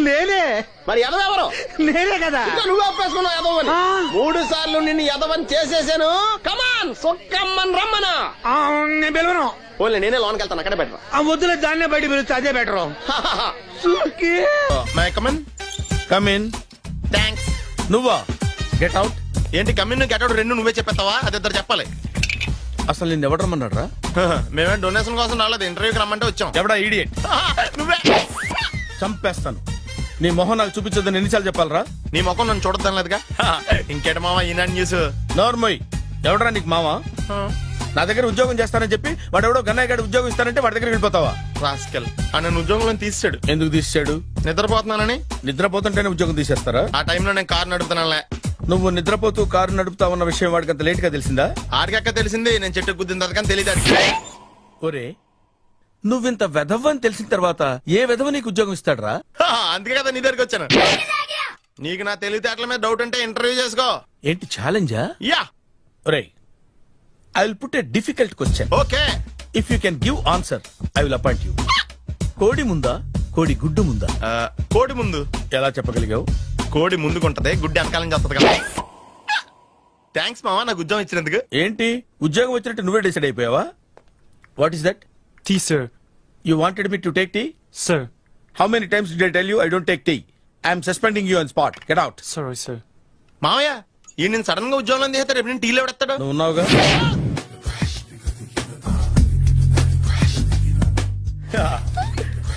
నేనే. మరి ఎదవెవరు? నేనే కదా. నువ్వు ఒప్పేసుకున్నావు ఎదవని. 3 సార్లు నిన్ను ఎదవని చేసేసాను. కమాన్ సొక్కమ్మని రమ్మనా. నేను పిలవను. ఓన్లీ నేనే లోనికి వెళ్తాను, అక్కడే బెటర్. వద్దులే దాన్నే బయట పిలుస్తా, అదే బెటర్. కమిన్. థ్యాంక్స్. నువ్వా? Get out. ఏంటి కమిన్ గెట్ అవుట్ రెండు నువ్వే చెప్పేస్తావా? అది ఇద్దరు చెప్పాలి. అసలు నిన్ను ఎవడు రమ్మన్నాడు రా? మేమే డొనేషన్ కోసం రాలేదు, ఇంటర్వ్యూకి రమ్మంటే వచ్చాం. ఎవడా ఈడియట్? నువ్వే. చంపేస్తాను. నీ మొహం నాకు చూపించొద్దని ఎన్నిసార్లు చెప్పాలరా? నీ మొహం నన్ను చూడద్దాం లేదుగా. ఇంకేట మావా ఈనాడు న్యూస్. నోర్మోయ్, ఎవడరా నీకు మావా? నా దగ్గర ఉద్యోగం చేస్తానని చెప్పి వాడు ఎవడో గన్నయ్య గారి ఉద్యోగం ఇస్తానంటే వాడి దగ్గర వెళ్ళిపోతావా? రాస్కెల్ నన్ను ఉద్యోగంలో తీసాడు. ఎందుకు తీసాడు? నిద్రపోతున్నానని. నిద్రపోతుంటేనే ఉద్యోగం తీసేస్తారా? ఆ టైంలో నేను కారు నడుపుతున్నానులే. నువ్వు నిద్రపోతూ కారు నడుపుతా ఉన్న విషయం వాడికి అంత లేట్ గా తెలిసిందా? ఆడికక్క తెలిసింది, నేను చెట్టు గుద్దిన కానీ తెలియదు. ఒరే నువ్వింత వెధవ్ అని తెలిసిన తర్వాత ఏ వెధవ నీకు ఉద్యోగం ఇస్తాడరా? అందుకే కదా నీ దగ్గరికి వచ్చాను. నీకు నా తెలివితేటల మీద డౌట్ అంటే ఇంటర్వ్యూ చేసుకో. ఏంటి ఛాలెంజా? యా. ఒరే I will put a difficult question. Okay. If you can give answer I will appoint you. కోడి ముందా కోడి గుడ్డు ముందా? కోడి ముందు. ఎలా చెప్పగలిగావు? కోడి ముందుకుంటది, గుడ్డి వెనకాలని చేస్తుంది కదా. థ్యాంక్స్ మావా నాకు ఉద్యోగం ఇచ్చినందుకు. ఏంటి ఉద్యోగం వచ్చినట్టు నువ్వే డిసైడ్ అయిపోయావా? What is that? Tea, sir. You wanted me to take tea? Sir. How many times did I tell you I don't take tea? I am suspending you on spot. Get out. Sorry, sir. మావయ్య ఈ నేను sudden గా ఉద్యోగంలో తీస్తాడు, రేపు నేను టీలో పెడతాడు. నువ్వు ఉన్నావుగా.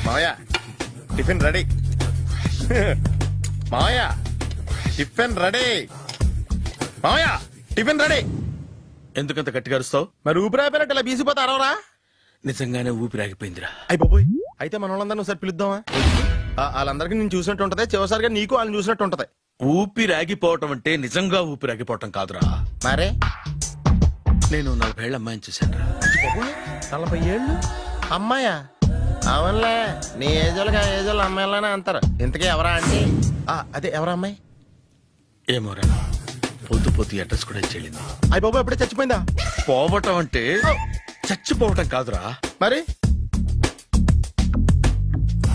మావయ్య టిఫిన్ రెడీ. మావయ్య టిఫిన్ రెడీ. మావయ్య టిఫిన్ రెడీ. ఎందుకంత గట్టిగా అరుస్తావు? మరి ఊపిరాయిపోయినట్టు ఇలా బీసిపోతే అరవరా? నిజంగానే ఊపిరాగిపోయిందిరా. అయ్యి బాబోయ్, అయితే మన వాళ్ళందరినీ ఒకసారి పిలుద్దామా? వాళ్ళందరికీ నేను చూసినట్టు ఉంటది, చివరిసారిగా నీకు వాళ్ళని చూసినట్టు ఉంటది. ఊపిరాగిపోవటం అంటే నిజంగా ఊపిరాగిపోవటం కాదురా. మరే నేను 40 ఏళ్ల అమ్మాయిని చూశాను. 40 ఏళ్ళు అమ్మాయా? అవునులే, నీ ఏజోళ్ళకి ఆ ఏజోళ్ళు అమ్మాయిలానే అంటారు. ఇంతకీ ఎవరా అంటే? అదే ఎవరా అమ్మాయి? ఏమోరా, పొద్దు పొద్దు అడ్రస్ కూడా చెల్లింది. అయ్యి బాబు ఎప్పుడే చచ్చిపోయిందా? పోవటం అంటే చచ్చిపోవటం కాదురా, మరి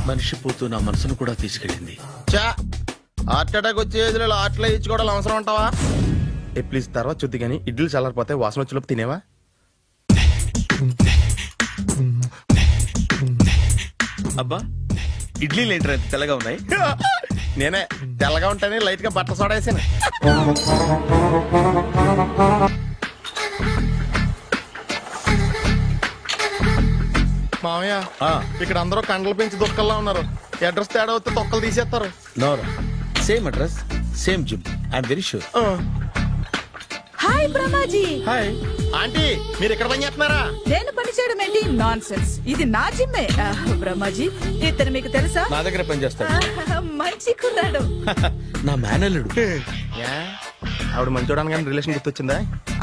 మనిషి పోతూ నా మనసును కూడా తీసుకెళ్ళింది. చా హార్ట్ అటాక్ వచ్చే ఏజ్లో హార్ట్లో ఇచ్చుకోవడం అవసరం ఉంటావా? ప్లీజ్ తర్వాత చూద్ది కానీ ఇడ్లీ చల్లారిపోతే వాసన వచ్చేలోపు తినేవా? అబ్బా ఇడ్లీలు ఏంట్రా ఇంత తెల్లగా ఉన్నాయి? నేనే తెల్లగా ఉంటానే లైట్ గా బట్ట సోడా వేసాను. మామయ్య ఇక్కడ అందరూ కండలు పెంచి దుక్కల్లా ఉన్నారు. అడ్రస్ తేడా వస్తే తొక్కలు తీసేస్తారు. నోరా, same address same gym. I'm very sure. Hi Brahmaji. Hi aunty, మీరు ఇక్కడ పని చేస్తున్నారా? నేను పని చేయడం ఏంటి? Nonsense. ఇది నా జిమ్మే. బ్రహ్మాజీ ఇతను మీకు తెలుసా? నా దగ్గర పని చేస్తాడు. మంచి కుర్రాడు. నా మేనల్లుడు. ఆవిడ మంచోడానికి కానీ రిలేషన్ గుర్తొచ్చిందా?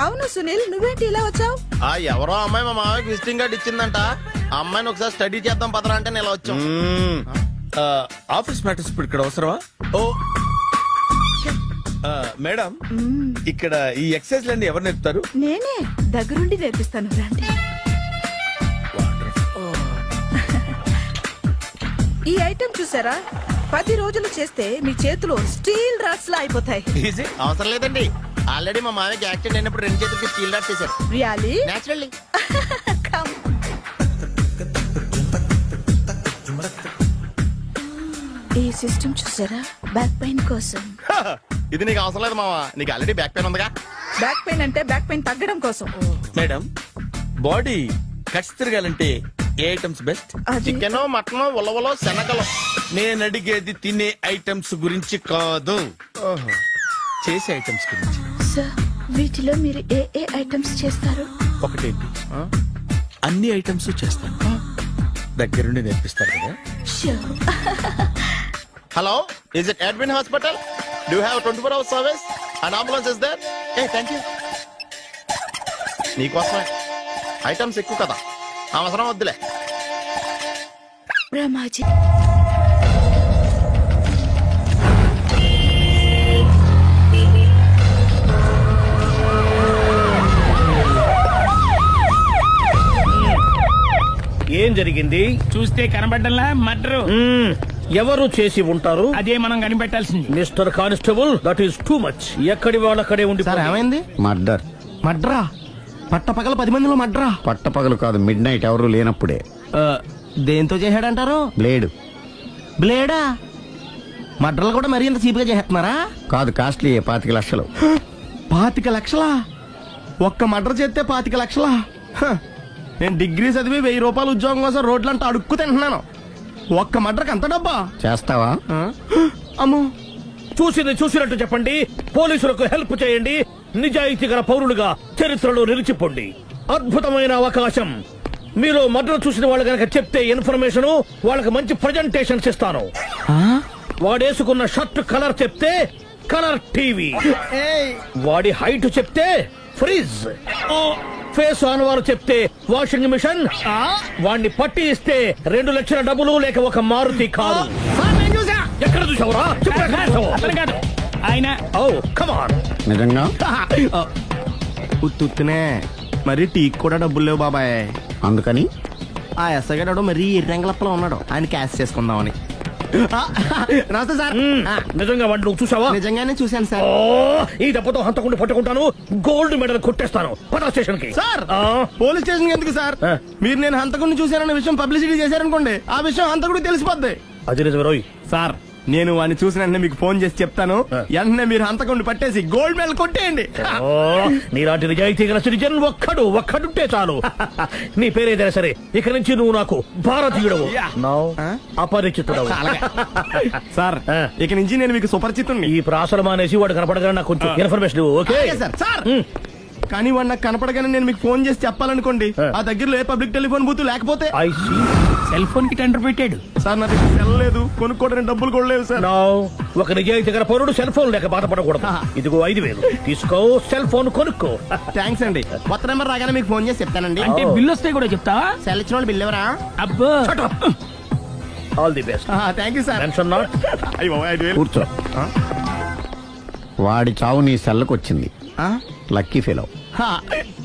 అవును సునీల్, నువ్వేంటి ఇలా వచ్చావు? ఎవరో అమ్మాయి మా మామయ్యకి విజిటింగ్ కార్డు ఇచ్చిందంట. ఆ అమ్మాయిని ఒకసారి స్టడీ చేద్దాం పదరా అంటే నేను ఇలా వచ్చాం. ఆఫీస్ మ్యాటర్స్ ఇప్పుడు ఇక్కడ అవసరమా? ఓ మేడం, ఇక్కడ ఈ ఎక్సర్సైజ్ లన్నీ ఎవరు నేర్పుతారు? నేనే దగ్గరుండి నేర్పిస్తాను. రండి. ఈ ఐటమ్ చూసారా? 10 రోజులు చేస్తే మీ చేతులు స్టీల్ రాట్స్ లా అయిపోతాయి. అవసరం లేదండి, ఆల్రెడీ మా మామయ్యకి యాక్సిడెంట్ అయినప్పుడు 2 చేతులకి స్టీల్ డాట్ చేశారు. రియల్లీ? నేచురల్లీ. ఈ సిస్టమ్ చూసారా? బ్యాక్ పెయిన్ కోసం. ఇది నీకు అవసరం లేదు మావా, నీకు ఆల్రెడీ బ్యాక్ పెయిన్ ఉందిగా. బ్యాక్ పెయిన్ అంటే బ్యాక్ పెయిన్ తగ్గడం కోసం. మేడం, బాడీ కట్స్ తిరగాలంటే ఏ ఐటమ్స్ బెస్ట్? చికెన్, మటన్, ఉలవలో, శనగలు. నేను అడిగేది తినే ఐటమ్స్ గురించి కాదు, చేసే ఐటమ్స్ గురించి. సార్, వీటిలో మీరు ఏ ఏ ఐటమ్స్ చేస్తారు? ఒకటేంటి, అన్ని ఐటమ్స్ చేస్తాను. దగ్గరుండి నేర్పిస్తారు కదా. Hello, is it admin hospital? Do you have 24 hours service and ambulance is there? Thank you. నీకోసమే ఐటమ్స్ ఎక్కువ కదా, అవసరం వద్దులే. రమాజీ, ఏం జరిగింది? చూస్తే కనబడ్డంలా మర్డరు. ఎవరు చేసి ఉంటారు? అదే మనం కనిపెట్టాల్సింది. Mister constable, that is too much. ఎక్కడి వాళ్ళక్కడే ఉండి. ఏమైంది? మర్డర్. మడ్రా? పట్టపగల 10 మందిలో మడ్రా? పట్టపగలు కాదు, మిడ్ నైట్ ఎవరు లేనప్పుడే. దేంతో చేశాడంటారు? బ్లేడ్. బ్లేడా? మడ్రలు కూడా మరీ ఇంత చీప్ గా చేస్తున్నారా? కాదు, కాస్ట్లీ. 25 లక్షలు. 25 లక్షలా? ఒక్క మడ్ర చేస్తే 25 లక్షలా? నేను డిగ్రీ చదివి 1000 రూపాయలు ఉద్యోగం కోసం రోడ్లంతా అడుక్కు తింటున్నాను. ఒక్క మడ్రకు అంత డబ్బా? చేస్తావా? అమ్మో, చూసింది చూసినట్టు చెప్పండి. పోలీసులకు హెల్ప్ చేయండి. నిజాయితీ గల పౌరులుగా చరిత్రలో నిలిచిపోండి. అద్భుతమైన అవకాశం. మీలో మర్డర్ చూసిన వాళ్ళు కనుక చెప్తే ఇన్ఫర్మేషన్, వాళ్ళకి మంచి ప్రజెంటేషన్స్ ఇస్తాను. వాడేసుకున్న షర్ట్ కలర్ చెప్తే కలర్ టీవీ, వాడి హైట్ చెప్తే ఫ్రిజ్, ఫేస్ ఆన్ వారు చెప్తే వాషింగ్ మిషన్, వాడిని పట్టి ఇస్తే 2 లక్షల డబ్బులు లేక ఒక మారుతి కారు. ఎక్కడ చూసావురా? ఆయన నిజంగా ఉత్తునే మరి టీకి కూడా డబ్బులు లేవు బాబాయ్. అందుకని ఆ ఎస్ఐ గారు మరీ ఎర్రంగలప్పలో ఉన్నాడు, ఆయన క్యాష్ చేసుకుందామని. నమస్తే సార్. నిజంగా వాడు నువ్వు చూసావా? నిజంగానే చూశాను సార్. ఈ దెబ్బతో హంతకుండా పట్టుకుంటాను, గోల్డ్ మెడల్ కొట్టేస్తాను. పటా స్టేషన్ కి. సార్, పోలీస్ స్టేషన్ ఎందుకు సార్? మీరు నేను హంతకుడిని చూశానన్న విషయం పబ్లిసిటీ చేశారనుకోండి, ఆ విషయం హంతకుడికి తెలిసిపోద్ది. అది నిజమే రోయ్. సార్, నేను వాడిని చూసిన వెంటనే మీకు ఫోన్ చేసి చెప్తాను. వెంటనే మీరు హంతకుడిని పట్టేసి గోల్డ్ మెడల్ కొట్టేయండి. నీలాంటి నిజాయితీ గల సిటిజన్ ఒక్కడుంటే చాలు. నీ పేరేదైనా సరే, ఇక నుంచి నువ్వు నాకు భారతీయుడవు, అపరిచితుడవు. సార్, ఇక నుంచి నేను మీకు సుపరిచితుడిని. ఈ ప్రాసలు మానేసి వాడు కనపడగా నాకు కొంచెం ఇన్ఫర్మేషన్. Okay sir. కానీ వాడు నాకు కనపడగానే నేను మీకు ఫోన్ చేసి చెప్పాలనుకోండి, ఆ దగ్గరలో ఏ పబ్లిక్ టెలిఫోన్ బూత్ లేకపోతే. సెల్ ఫోన్ కి టెండర్ పెట్టాడు సార్. నా దగ్గర సెల్ లేదు, కొనుక్కోవడానికి డబ్బులు కూడా లేవు సార్. ఒక నిజాయితీ గల పౌరుడు సెల్ ఫోన్ లేక బాధపడకూడదు. ఇదిగో 5000 తీసుకో, సెల్ ఫోన్ కొనుక్కో. థ్యాంక్స్ అండి. కొత్త నెంబర్ రాగానే మీకు ఫోన్ చేసి చెప్తానండి. అంటే బిల్ వస్తే కూడా చెప్తావా? సెల్ ఇచ్చిన వాళ్ళు బిల్ ఎవరా? అబ్బో, all the best. Thank you sir. Tension not. కూర్చో. వాడి చావు నీ సెల్లకు వచ్చింది. Lucky fellow.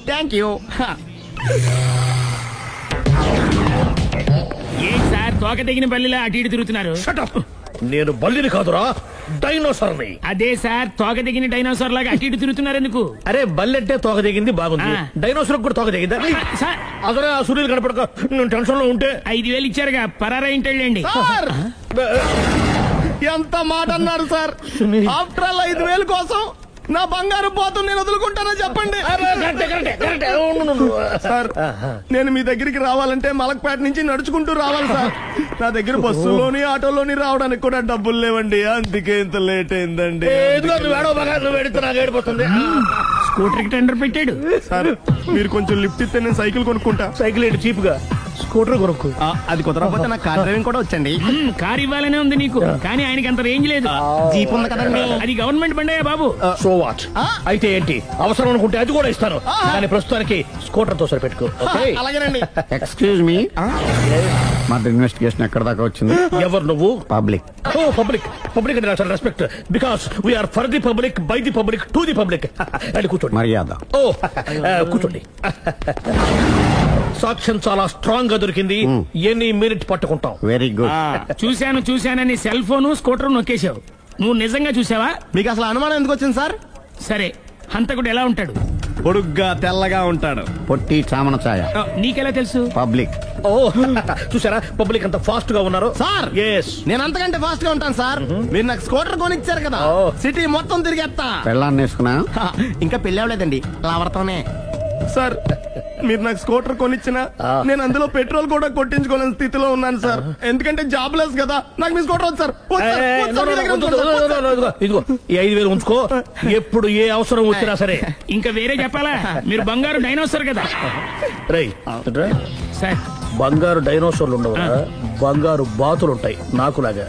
Thank you. ఏం సార్, తోక తెగిన బల్లిలా అటు ఇటు తిరుగుతున్నారు? నేను బల్లిని కాదురా, డైనోసార్ ని. అదే సార్, తోక తెగిన డైనోసార్ లాగా అటు ఇటు తిరుగుతున్నారు ఎందుకు? అరే, బల్లెట్టే తోక తెగింది బాగుంది, డైనోసార్ కూడా తోక తెగిందా? అసలే ఆ సూర్యులు కనపడక నేను టెన్షన్ లో ఉంటే 5000 ఇచ్చారుగా, పరారా ఇంటండి. ఎంత మాట అన్నారు సార్? ఆఫ్టర్ ఆల్ 5000 కోసం నా బంగారు పోతు నేను వదులుకుంటానని చెప్పండి సార్. నేను మీ దగ్గరికి రావాలంటే మలక్పేట నుంచి నడుచుకుంటూ రావాలి సార్. నా దగ్గర బస్సులోని ఆటోలోని రావడానికి కూడా డబ్బులు లేవండి, అందుకే ఇంత లేట్ అయిందండి. స్కూటర్ కి టెండర్ పెట్టాడు సార్. మీరు కొంచెం లిఫ్ట్ ఇస్తే నేను సైకిల్ కొనుక్కుంటా. సైకిల్ ఏంటి చీప్ గా? స్కూటర్ కొనుక్కు. అది కుదరకపోతే నాకు కార్ డ్రైవింగ్ కూడా వచ్చండి. కార్ ఇవ్వాలనే ఉంది నీకు, కానీ ఆయనకి అంత రేంజ్ లేదు. జీప్ ఉంది కదండి. అది గవర్నమెంట్ బండే బాబు. So what? అయితే ఏంటి, అవసరం అనుకుంటే అది కూడా ఇస్తాను, కానీ ప్రస్తుతానికి స్కూటర్ తో సరిపెట్టుకో. అలాగేనండి. ఎక్స్క్యూజ్ మీ, మా ఇన్వెస్టిగేషన్ ఎక్కడ దాకా వచ్చింది? ఎవరు నువ్వు? పబ్లిక్. పబ్లిక్ పబ్లిక్ అంటే చాలా respect because we are for the public by the public to the public. అది కూర్చోండి. మర్యాద. ఓ కూర్చోండి. సాక్ష్యం చాలా స్ట్రాంగ్ గా దొరికింది. ఎన్ని మినిట్ పట్టుకుంటాం. Very good. చూశానని సెల్ ఫోన్ స్కూటర్ నొక్కేశావు. నువ్వు నిజంగా చూసావా? మీకు అసలు అనుమానం ఎందుకు వచ్చింది సార్? సరే, హంతకుడు ఎలా ఉంటాడు? పొడుగ్గా తెల్లగా ఉంటాడు. పొట్టి చామన ఛాయ. నీకెలా తెలుసు? పబ్లిక్. ఓ చూసారా పబ్లిక్ అంత ఫాస్ట్ గా ఉన్నారు సార్. నేను అంతకంటే ఫాస్ట్ గా ఉంటాను సార్. మీరు నాకు స్కూటర్ కొనిచ్చారు కదా, సిటీ మొత్తం తిరిగేస్తా. పెళ్ళాన్ని వేసుకున్నా? ఇంకా పెళ్లి అవ్వలేదండి, లవర్తోనే. సార్ మీరు నాకు స్కూటర్ కొనిచ్చిన నేను అందులో పెట్రోల్ కూడా కొట్టించుకోలేని స్థితిలో ఉన్నాను సార్. ఎందుకంటే జాబ్ లెస్ కదా. నాకు మీ స్కూటర్ వద్దు సార్. ఇదిగో ఈ 5,000 ఉంచుకో. ఎప్పుడు ఏ అవసరం వచ్చినా సరే. ఇంకా వేరే చెప్పాలా? మీరు బంగారు డైనోసార్ కదా. రై సార్, బంగారు డైనోసార్లు ఉండవు, బంగారు బాతులు ఉంటాయి నాకులాగా.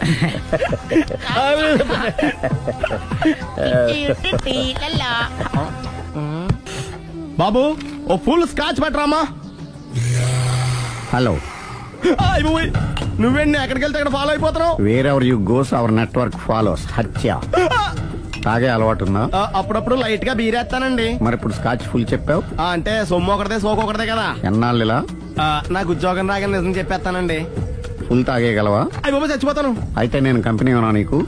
బాబు ఓ ఫుల్ స్కాచ్ పట్టరామా. హలో. నువ్వేండి ఎక్కడికి వెళ్తే అక్కడ ఫాలో అయిపోతున్నావు? Wherever you goes our network follows. హత్య. తాగే అలవాటు ఉందా? అప్పుడప్పుడు లైట్ గా బీరేస్తానండి. మరి ఇప్పుడు స్కాచ్ ఫుల్ చెప్పావు అంటే సొమ్ము ఒకటిదే సోకు ఒకటిదే కదా. ఎన్నాళ్ళు ఇలా? నాకు ఉద్యోగం రాగా నిజం చెప్పేస్తానండి. ఫుల్ తాగేయగలవా? అయ్యి బాబా చచ్చిపోతాను. అయితే నేను కంపెనీ ఉన్నా నీకు?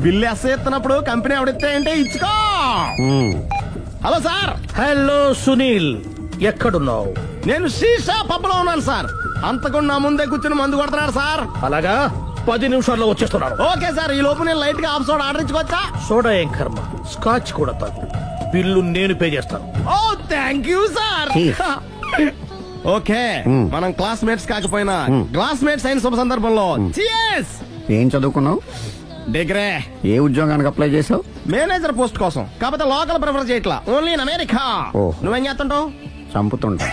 బిల్లు ఎత్తనప్పుడు కంపెనీ ఎవడితే అంటే ఇచ్చుకో. Hello sir. హలో సునీల్, ఎక్కడున్నావు? నేను శీషా పబ్లో ఉన్నాను సార్. అంతకుండా నా ముందే కూర్చుని మందు కొడుతున్నాడు సార్. అలాగా 10 నిమిషాల్లో వచ్చేస్తున్నాను. Okay sir. ఈ లోపు నేను లైట్ గా హాఫ్ సోడా ఆర్డర్ ఇచ్చుకోవచ్చా? సోడా ఏం కర్మ, స్కాచ్ కూడా తాగు. బిల్లు నేను పే చేస్తాను. ఓ థ్యాంక్ యూ సార్. ఓకే, మనం క్లాస్మేట్స్ కాకపోయినా క్లాస్మేట్స్ అయిన శుభ సందర్భంలో చియర్స్. ఏం చదువుకున్నావు? డిగ్రీ. ఏ ఉద్యోగానికి అప్లై చేసావు? మేనేజర్ పోస్ట్ కోసం. కాకపోతే లోకల్ ప్రిఫర్ చేయట్లా, ఓన్లీ ఇన్ అమెరికా. నువ్వేం చేస్తుంటావు? చంపుతుంటా.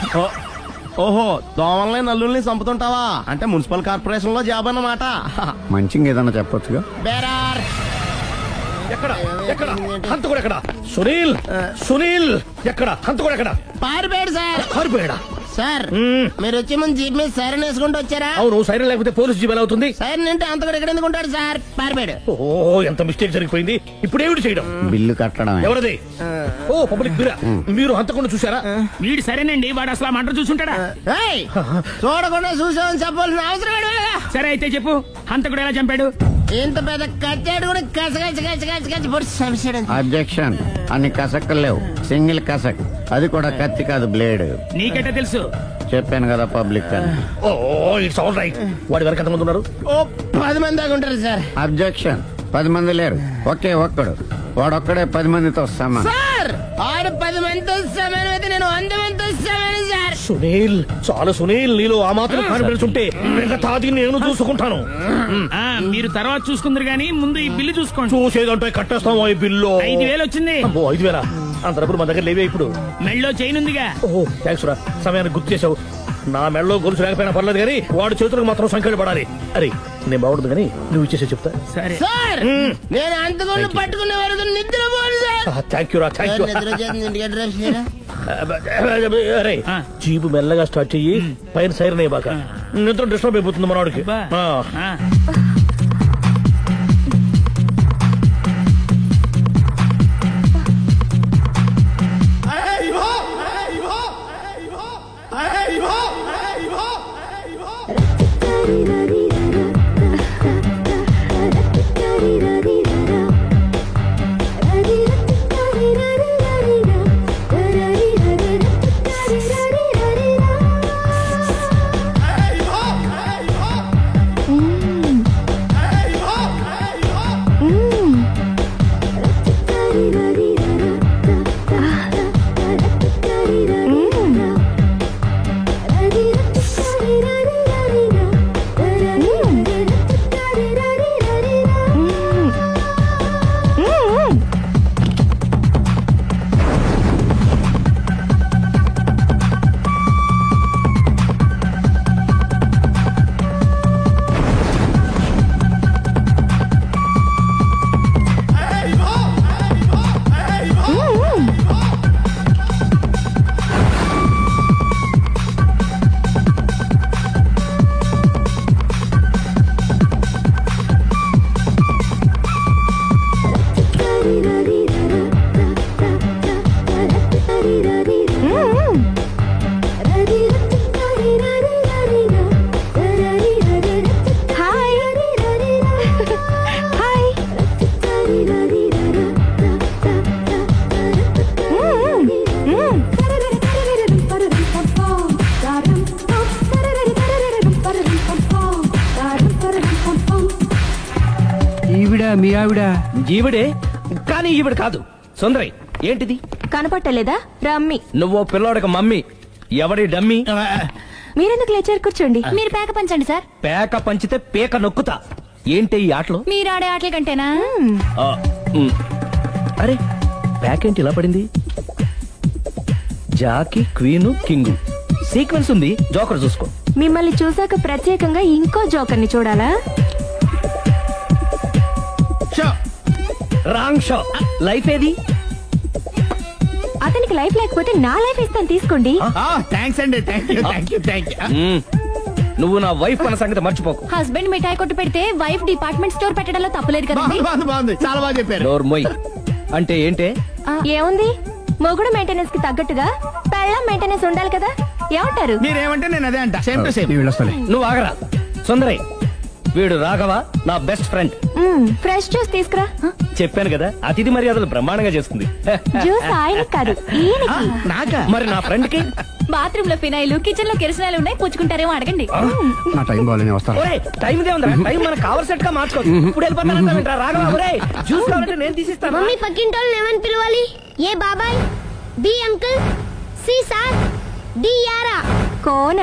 ఓహో, దోమల్ని నల్లుల్ని చంపుతుంటావా? అంటే మున్సిపల్ కార్పొరేషన్ లో జాబ్ అన్నమాట. మంచిగా ఏదన్నా చెప్పొచ్చుగా. బేరార్. ఎక్కడ ఎక్కడ హంతకుడు ఎక్కడ? సునీల్, సునీల్ ఎక్కడ? హంతకుడు ఎక్కడ? పారిపోయాడు సార్. పారిపోయాడా? సార్ మీరు వచ్చే ముందు జీప్ మీద సైరన్ వేసుకుంటూ వచ్చారా? అవును, సైరన్ లేకపోతే పోలీస్ జీప్ ఎలా అవుతుంది? సైరన్ అంటే అంతకుడు ఎక్కడ ఎందుకు ఉంటాడు సార్? పారిపోయాడు. ఓ ఎంత మిస్టేక్ జరిగిపోయింది. ఇప్పుడు ఏమిటి చేయడం? బిల్లు కట్టడం. ఎవరది? ఓ పబ్లిక్ బిరా. మీరు హంతకుండా చూసారా? వీడు సరేనండి, వాడు అసలు మంట చూసుంటాడా? చూడకుండా చూసామని చెప్పాల్సిన అవసరం. సరే అయితే చెప్పు, హంతకుడు ఎలా చంపాడు? ఇంత పెద్ద కచ్చాడు కూడా కసగచ్చి. అబ్జెక్షన్. అన్ని కసక్కలు లేవు, సింగిల్ కసక్. అది కూడా కత్తి కాదు, బ్లేడ్. నీకెట్టా తెలుసు? చెప్పాను కదా పబ్లిక్ అని. Oh it's all right. వాడి వరకు ఎంతమంది ఉన్నారు? ఓ 10 మంది దాకా ఉంటారు సార్. అబ్జెక్షన్. 10 మంది లేరు, ఒకే ఒక్కడు. వాడొక్కడే 10 మందితో సమానం. సార్ ఆరు 10 మందితో సమానం అయితే నేను 100 మందితో సమానం సార్. సునీల్, చాలు సునీల్, నీలో ఆ మాత్రం కాన్ఫిడెన్స్ ఉంటే మిగతాది నేను చూసుకుంటాను. మీరు తర్వాత చూసుకుందరు గానీ ముందు ఈ బిల్లు చూసుకోండి. చూసేదంటే కట్టేస్తాము. ఈ బిల్లు 5,000 వచ్చింది. 5,000 అంత డబ్బులు మన దగ్గర లేవే ఇప్పుడు. మెళ్ళో చైన్ ఉందిగా. ఓహో థ్యాంక్స్ రా, సమయానికి గుర్తు చేసావు. నా మెళ్ళలో గొలుసు లేకపోయినా పర్లేదు కానీ వాడి చేతులకు మాత్రం సంఖ్యలు పడాలి. అరే నేను బాగుంటుంది కానీ నువ్వు ఇచ్చేసే చెప్తా. సరే సార్. నేను అంతకుండా పట్టుకునే వరకు నిద్రపోను సార్. థ్యాంక్ యూ రా, థ్యాంక్ యూ. అరే జీపు మెల్లగా స్టార్ట్ చెయ్యి, పైన సైరన్ అయ్యి బాగా నిద్ర డిస్టర్బ్ అయిపోతుంది మనవాడికి. మీ ఆవిడ ఈవిడే, కానీ ఈవిడ కాదు. సుందరి, ఏంటిది కనపట్టలేదా? రమ్మి. నువ్వు పిల్లోడక మమ్మీ. ఎవడి డమ్మీ? మీరెందుకు లేచారు? కూర్చోండి. మీరు పేక పంచండి సార్. పేక పంచితే పేక నొక్కుతా. ఏంటి ఈ ఆటలు? మీరు ఆడే ఆటల కంటేనా? అరే పేకేంటి ఇలా పడింది? జాకి, క్వీను, కింగు సీక్వెన్స్ ఉంది. జోకర్ చూసుకో. మిమ్మల్ని చూసాక ప్రత్యేకంగా ఇంకో జోకర్ని చూడాలా? Wrong show. లైఫ్ ఏది? అతనికి లైఫ్ లేకపోతే నా లైఫ్ ఇస్తాను, తీసుకోండి. థ్యాంక్స్ అండి. Thank you. నువ్వు నా వైఫ్ అన్న సంగతి మర్చిపోకు. హస్బెండ్ మిఠాయి కొట్టు పెడితే వైఫ్ డిపార్ట్మెంట్ స్టోర్ పెట్టడంలో తప్పలేదు కదా. బాగుంది, చాలా బాగా చెప్పారు. డోర్ మొయ్. అంటే ఏంటే? ఏముంది, మొగుడు మెయింటెనెన్స్ కి తగ్గట్టుగా పెళ్ళం మెయింటెనెన్స్ ఉండాలి కదా. ఏమంటారు? మీరేమంటే నేను అదే అంట. Same to same. నువ్వు ఆగరా. సుందరి, వీడు రాఘవ, నా బెస్ట్ ఫ్రెండ్. ఫ్రెష్ జ్యూస్ తీసుకురా. చెప్పాను కదా, అతిథి మర్యాదలు బ్రహ్మాండంగా చేస్తుంది. జ్యూస్ ఆయన కాదు, నాకా? మరి నా ఫ్రెండ్ కి బాత్రూమ్ లో ఫినాయిల్, కిచెన్ లో కిరసనాయిలు ఉన్నాయి, పుచ్చుకుంటారేమో అడగండి. నా టైం బాగాలేని వస్తాను. టైం ఉందా? టైం మనకు కావలసినట్టు గా మార్చుకోవచ్చు. ఇప్పుడు వెళ్ళిపోతానంటా రాఘవ. జ్యూస్ కావాలంటే నేను తీసిస్తాను. మమ్మీ పక్కింటోళ్ళు ఏమని పిలవాలి? ఏ బాబాయ్, B uncle, C sir, D యారా. కోన.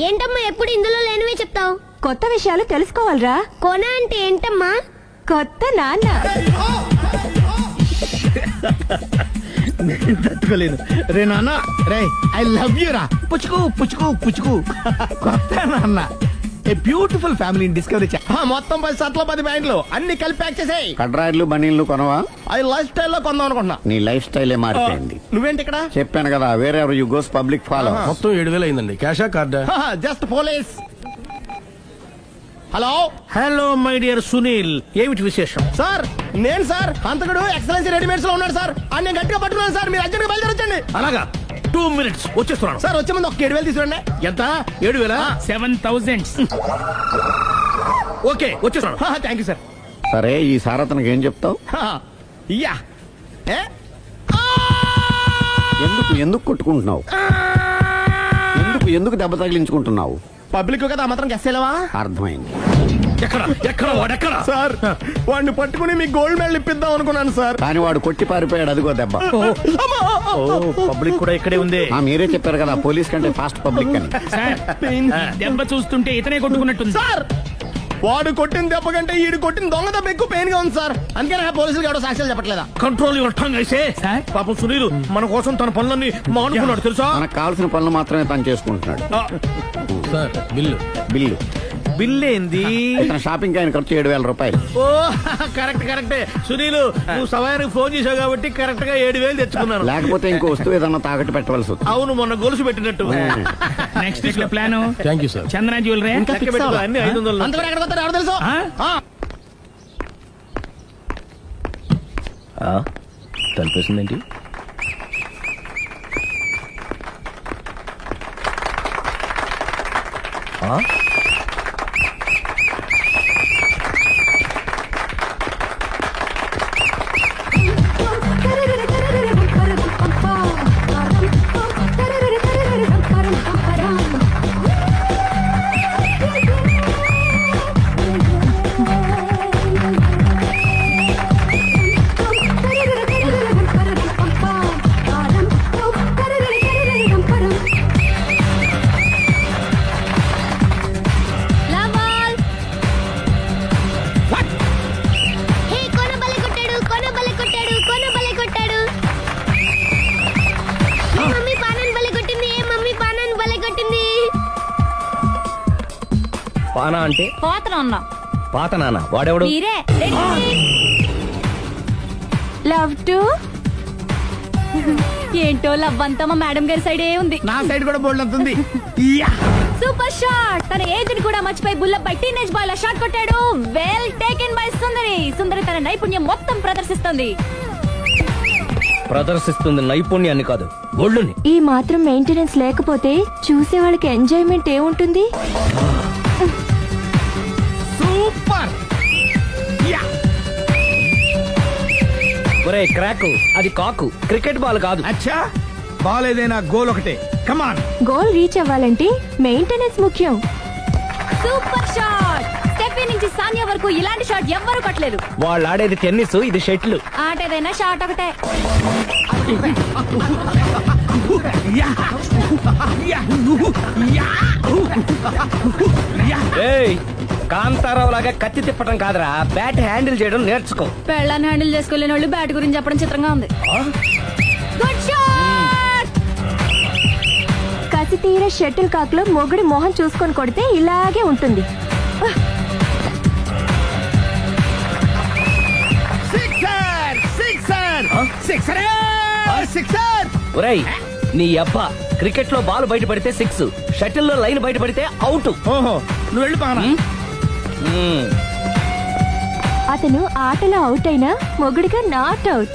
ఏంటమ్మా ఎప్పుడు ఇందులో లేనివే చెప్తావు? కొత్త విషయాలు తెలుసుకోవాలరా. కోన అంటే ఏంటమ్మా? కొత్త నాన్న. తట్టుకోలేదు రే నాన్న. రే ఐ లవ్ యూ రా. పుచ్చుకు పుచ్చుకు పుచ్చుకు. కొత్త నాన్న. A beautiful family discovery. మొత్తం 10 షర్ట్లు 10 ప్యాంట్లు అన్ని కలిపి ప్యాక్ చేసేయ్. కడ్రాయిలు బనీళ్లు కొనవా? అది లైఫ్ స్టైల్ లో కొందాం అనుకుంటున్నా. నీ లైఫ్ స్టైలే మారిపోయింది. నువ్వేంటి ఇక్కడ? చెప్పాను కదా, వేరే ఎవరు యు గోస్ పబ్లిక్ ఫాలో. మొత్తం 7,000 అయిందండి. క్యాషా కార్డా? Just police. Hello hello my dear Sunil, ఏమిటి విశేషం? సార్, నేను సార్ హంతకుడు ఎక్సలెన్సీ రెడీమేడ్స్ లో ఉన్నాడు సార్. ఆయన గట్టిగా పట్టుకున్నాను సార్. మీరు అర్జెంట్ బయలుదేరొచ్చండి. అలాగా, 2 minutes వచ్చేస్తున్నాను సార్. వచ్చే ముందు ఒక 7,000 తీసుకురండి. ఎంత? 7,000? 7,000. ఓకే, వచ్చేస్తున్నాను. Thank you sir. సరే, ఈ సార్ అతనికి ఏం చెప్తావు? ఎందుకు కొట్టుకుంటున్నావు? ఎందుకు దెబ్బ తగిలించుకుంటున్నావు? పబ్లిక్ కదా మాత్రం గెస్సేలవా? అర్థమైంది. వాడెక్కడ? సార్, వాడిని పట్టుకుని మీకు గోల్డ్ మెడల్ ఇప్పిద్దాం అనుకున్నాను సార్. కానీ వాడు కొట్టి పారిపోయాడు. అదిగో దెబ్బ. పబ్లిక్ కూడా ఇక్కడే ఉంది. మీరే చెప్పారు కదా, పోలీస్ కంటే ఫాస్ట్ పబ్లిక్ అని. దెబ్బ చూస్తుంటే ఇతనే కొట్టుకున్నట్టుంది సార్. వాడు కొట్టిన దెబ్బ కంటే ఈడు కొట్టిన దొంగ దెబ్బ ఎక్కువ పెయిన్ గా ఉంది సార్. అందుకని పోలీసులు ఎవడో సాక్ష్యాలు చెప్పట్లేదా? కంట్రోల్ యువర్ టంగ్ అయితే. పాపం సునీల్ మన కోసం తన పనులన్నీ మానుకున్నాడు తెలుసా? మనకు కావాల్సిన పనులు మాత్రమే తను చేసుకుంటున్నాడు. సార్, బిల్లు ఏంది? ఇతను షాపింగ్ ఆయన ఖర్చు 7,000 రూపాయలు. ఓ కరెక్టే సునీల్, నువ్వు సమయానికి ఫోన్ చేసావు కాబట్టి కరెక్ట్ గా 7,000 తెచ్చుకున్నాను. లేకపోతే ఇంకో వస్తువు ఏదన్నా తాకట్టు పెట్టవలసి వస్తుంది. అవును, మొన్న గొలుసు పెట్టినట్టు. నెక్స్ట్ వీక్ లో plan. Thank you sir. Chandra jewellery అన్ని 500. అంతవరకు ఎక్కడ పోతారు ఎవరు తెలుసు? తలిపేసిందేంటి? పానా అంటే పాత నాన్న. వాడెవడు? లవ్ టు ఏంటో లవ్ అంతా మా మేడం గారి సైడే ఉంది. నా సైడ్ కూడా బోల్డ్ అంతుంది. Super shot. తన ఏజ్ ని కూడా మర్చిపోయి బుల్లపై టీనేజ్ బాయ్ లా షాట్ కొట్టాడు. వెల్ టేకెన్ బై సుందరి తన నైపుణ్యం మొత్తం ప్రదర్శిస్తుంది నైపుణ్యాన్ని కాదు, ఒళ్ళుని. ఈ మాత్రం మెయింటెనెన్స్ లేకపోతే చూసే వాళ్ళకి ఎంజాయ్మెంట్ ఏముంటుంది? సూపర్. ఒరే క్రాక్, అది కాకు, క్రికెట్ బాల్ కాదు. అచ్చా, బాల్ ఏదైనా గోల్ ఒకటే. కమాన్. గోల్ రీచ్ అవ్వాలంటే మెయింటెనెన్స్ ముఖ్యం. Super shot. స్టెఫీ నుంచి సానియా వరకు ఇలాంటి షాట్ ఎవ్వరూ కొట్టలేదు. వాళ్ళు ఆడేది టెన్నిస్, ఇది షటిల్. ఆట ఏదైనా షాట్ ఒకటే. కాంతారావు లాగా కత్తి తిప్పటం కాదురా, బ్యాట్ హ్యాండిల్ చేయడం నేర్చుకో. పెళ్ళాన్ని హ్యాండిల్ చేసుకోలేని వాళ్ళు బ్యాట్ గురించి చెప్పడం చిత్రంగా ఉంది. Good shot. కసి తీర షటిల్ కాక్ లో మొగుడి మొహం చూసుకొని కొడితే ఇలాగే ఉంటుంది. ఒరేయ్, నీ అబ్బా క్రికెట్ లో బాల్ బయట పడితే 6, షటిల్ లో లైన్ బయట పడితే అవుట్. నువ్వు వెళ్ళి పానా. అతను ఆటలో అవుట్ అయినా మొగుడిగా నాట్ అవుట్.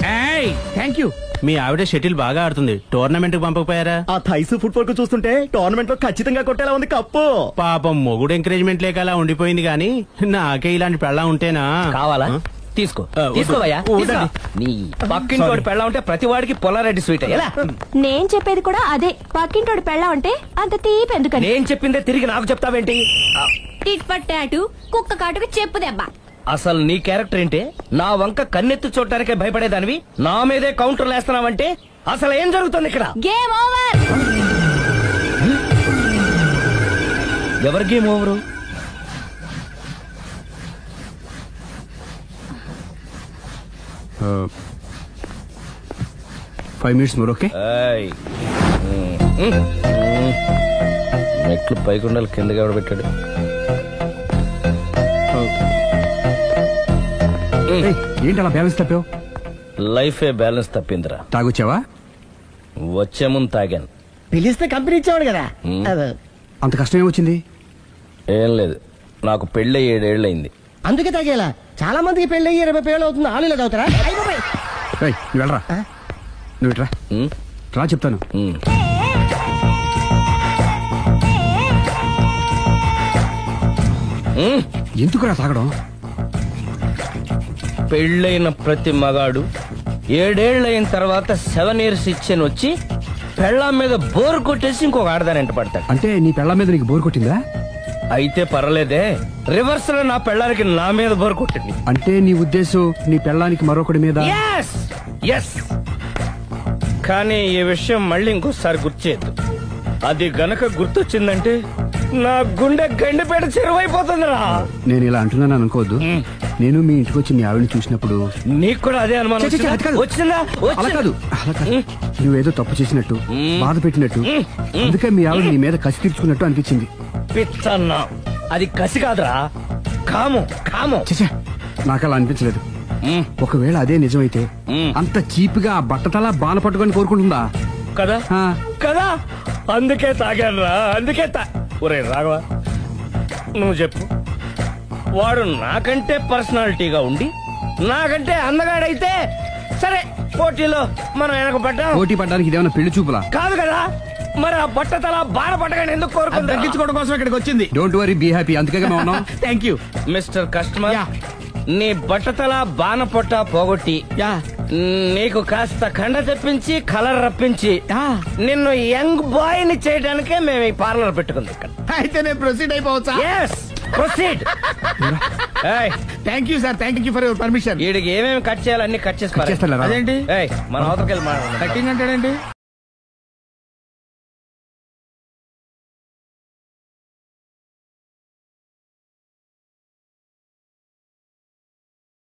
Thank you. మీ ఆవిడ షటిల్ బాగా ఆడుతుంది, టోర్నమెంట్ కి పంపకపోయారా? ఆ థైస్ ఫుట్బాల్ కు చూస్తుంటే టోర్నమెంట్ లో ఖచ్చితంగా కొట్టేలా ఉంది కప్పు. పాపం మొగుడు ఎంకరేజ్మెంట్ లేక అలా ఉండిపోయింది గానీ నాకే ఇలాంటి పెళ్ళా ఉంటేనా. కావాలా? తీసుకో తీసుకోవయ్యా. నీ పక్కింటోడి పెళ్ళ ఉంటే ప్రతి వాడికి పొలారెడ్డి స్వీట్. నేను చెప్పేది కూడా అదే, పక్కింటోడి పెళ్ళ ఉంటే అంత తీపి ఎందుకని. నేను చెప్పిందే తిరిగి నాకు చెప్తావేంటి? టిట్ పట్ టాటు, కుక్క కాటుకు చెప్పు దెబ్బ. అసలు నీ క్యారెక్టర్ ఏంటి? నా వంక కన్నెత్తి చూడటానికే భయపడేదానివి నా మీదే కౌంటర్లు వేస్తున్నావంటే అసలు ఏం జరుగుతుంది ఇక్కడ? Game over. ఎవరి game over? 5 minutes more, okay? మెట్లు పైకుండలు కిందకి ఎవడ పెట్టాడు? ఏంటి అలా బ్యాలెన్స్ తప్పావు? లైఫే బ్యాలెన్స్ తప్పిందిరా. తాగొచ్చావా? వచ్చే ముందు తాగాను. పిలిస్తే కంపెనీ ఇచ్చేవాడు కదా. అంత కష్టం ఏమొచ్చింది? ఏం లేదు, నాకు పెళ్ళి 7 ఏళ్ళయింది. అందుకే తాగేలా. చాలా మందికి పెళ్ళి 20 ఏళ్ళు అవుతుంది, ఆలు ఇలా తాగుతారా? నువ్వు వెళ్ళరా, నువ్వు ఇట్రా రా చెప్తాను. ఎందుకురా తాగడం? పెళ్ళైన ప్రతి మగాడు 7 ఏళ్ళైన తర్వాత 7 years ఇచ్చాను వచ్చి పెళ్ళాం మీద బోర్ కొట్టేసి ఇంకొక ఆడదానంట పడతాడు. అంటే నీ పెళ్ళాం మీద నీకు బోర్ కొట్టిందా? అయితే పర్లేదే, రివర్స్ లో నా పెళ్ళానికి నా మీద బోర్ కొట్టింది. అంటే నీ ఉద్దేశం నీ పెళ్ళానికి మరొకటి మీద? కానీ ఈ విషయం మళ్ళీ ఇంకోసారి గుర్తు చేయద్దు. అది గనక గుర్తొచ్చిందంటే నా గుండె గండిపేట చెరువైపోతుందిరా. నేను ఇలా అంటున్నాను అనుకోవద్దు. నేను మీ ఇంటికి వచ్చి మీ ఆవిడని చూసినప్పుడు నీకు కూడా అదే అనుమానం వచ్చిందా? అలా కాదు, నువ్వేదో తప్పు చేసినట్టు, బాధ పెట్టినట్టు, అందుకే మీ ఆవిడ నీ మీద కసి తీర్చుకున్నట్టు అనిపించింది. పిచ్చన్నా, అది కసి కాదురా, కాము కాము. నాకు అలా అనిపించలేదు. ఒకవేళ అదే నిజమైతే అంత చీప్ గా ఆ బట్టతల బాల పట్టుకొని కోరుకుంటుందా? కదా కదా, అందుకే తాగాను రా, అందుకే ఒరే రాఘవ, నువ్వు చెప్పు, వాడు నాకంటే పర్సనాలిటీగా ఉండి నాకంటే అందగాడైతే సరే, పోటీలో మనం వెనక పడ్డాం. పోటీ పడ్డానికి ఇదేమన్నా పెళ్లి చూపులా? కాదు కదా, మరి ఆ బట్టతల బాల పట్టగానే ఎందుకు కోరుకుంది? తగ్గించుకోవడం కోసం ఇక్కడికి వచ్చింది. Don't worry, be happy. అందుకే థ్యాంక్ యూ మిస్టర్ కస్టమర్. నీ బట్టతల బాన పొట్ట పోగొట్టి నీకు కాస్త కండ తెప్పించి కలర్ రప్పించి నిన్ను యంగ్ బాయ్ ని చేయడానికే మేము ఈ పార్లర్ పెట్టుకుంది ఇక్కడ. అయితే నేను ప్రొసీడ్ అయిపోవచ్చా? Proceed. Thank you sir, thank you for your permission. వీడికి ఏమేమి కట్ చేయాలి అన్ని కట్ చేసి అదేంటి మన అవతలకి వెళ్ళి కట్టింగ్ అంటాడండి.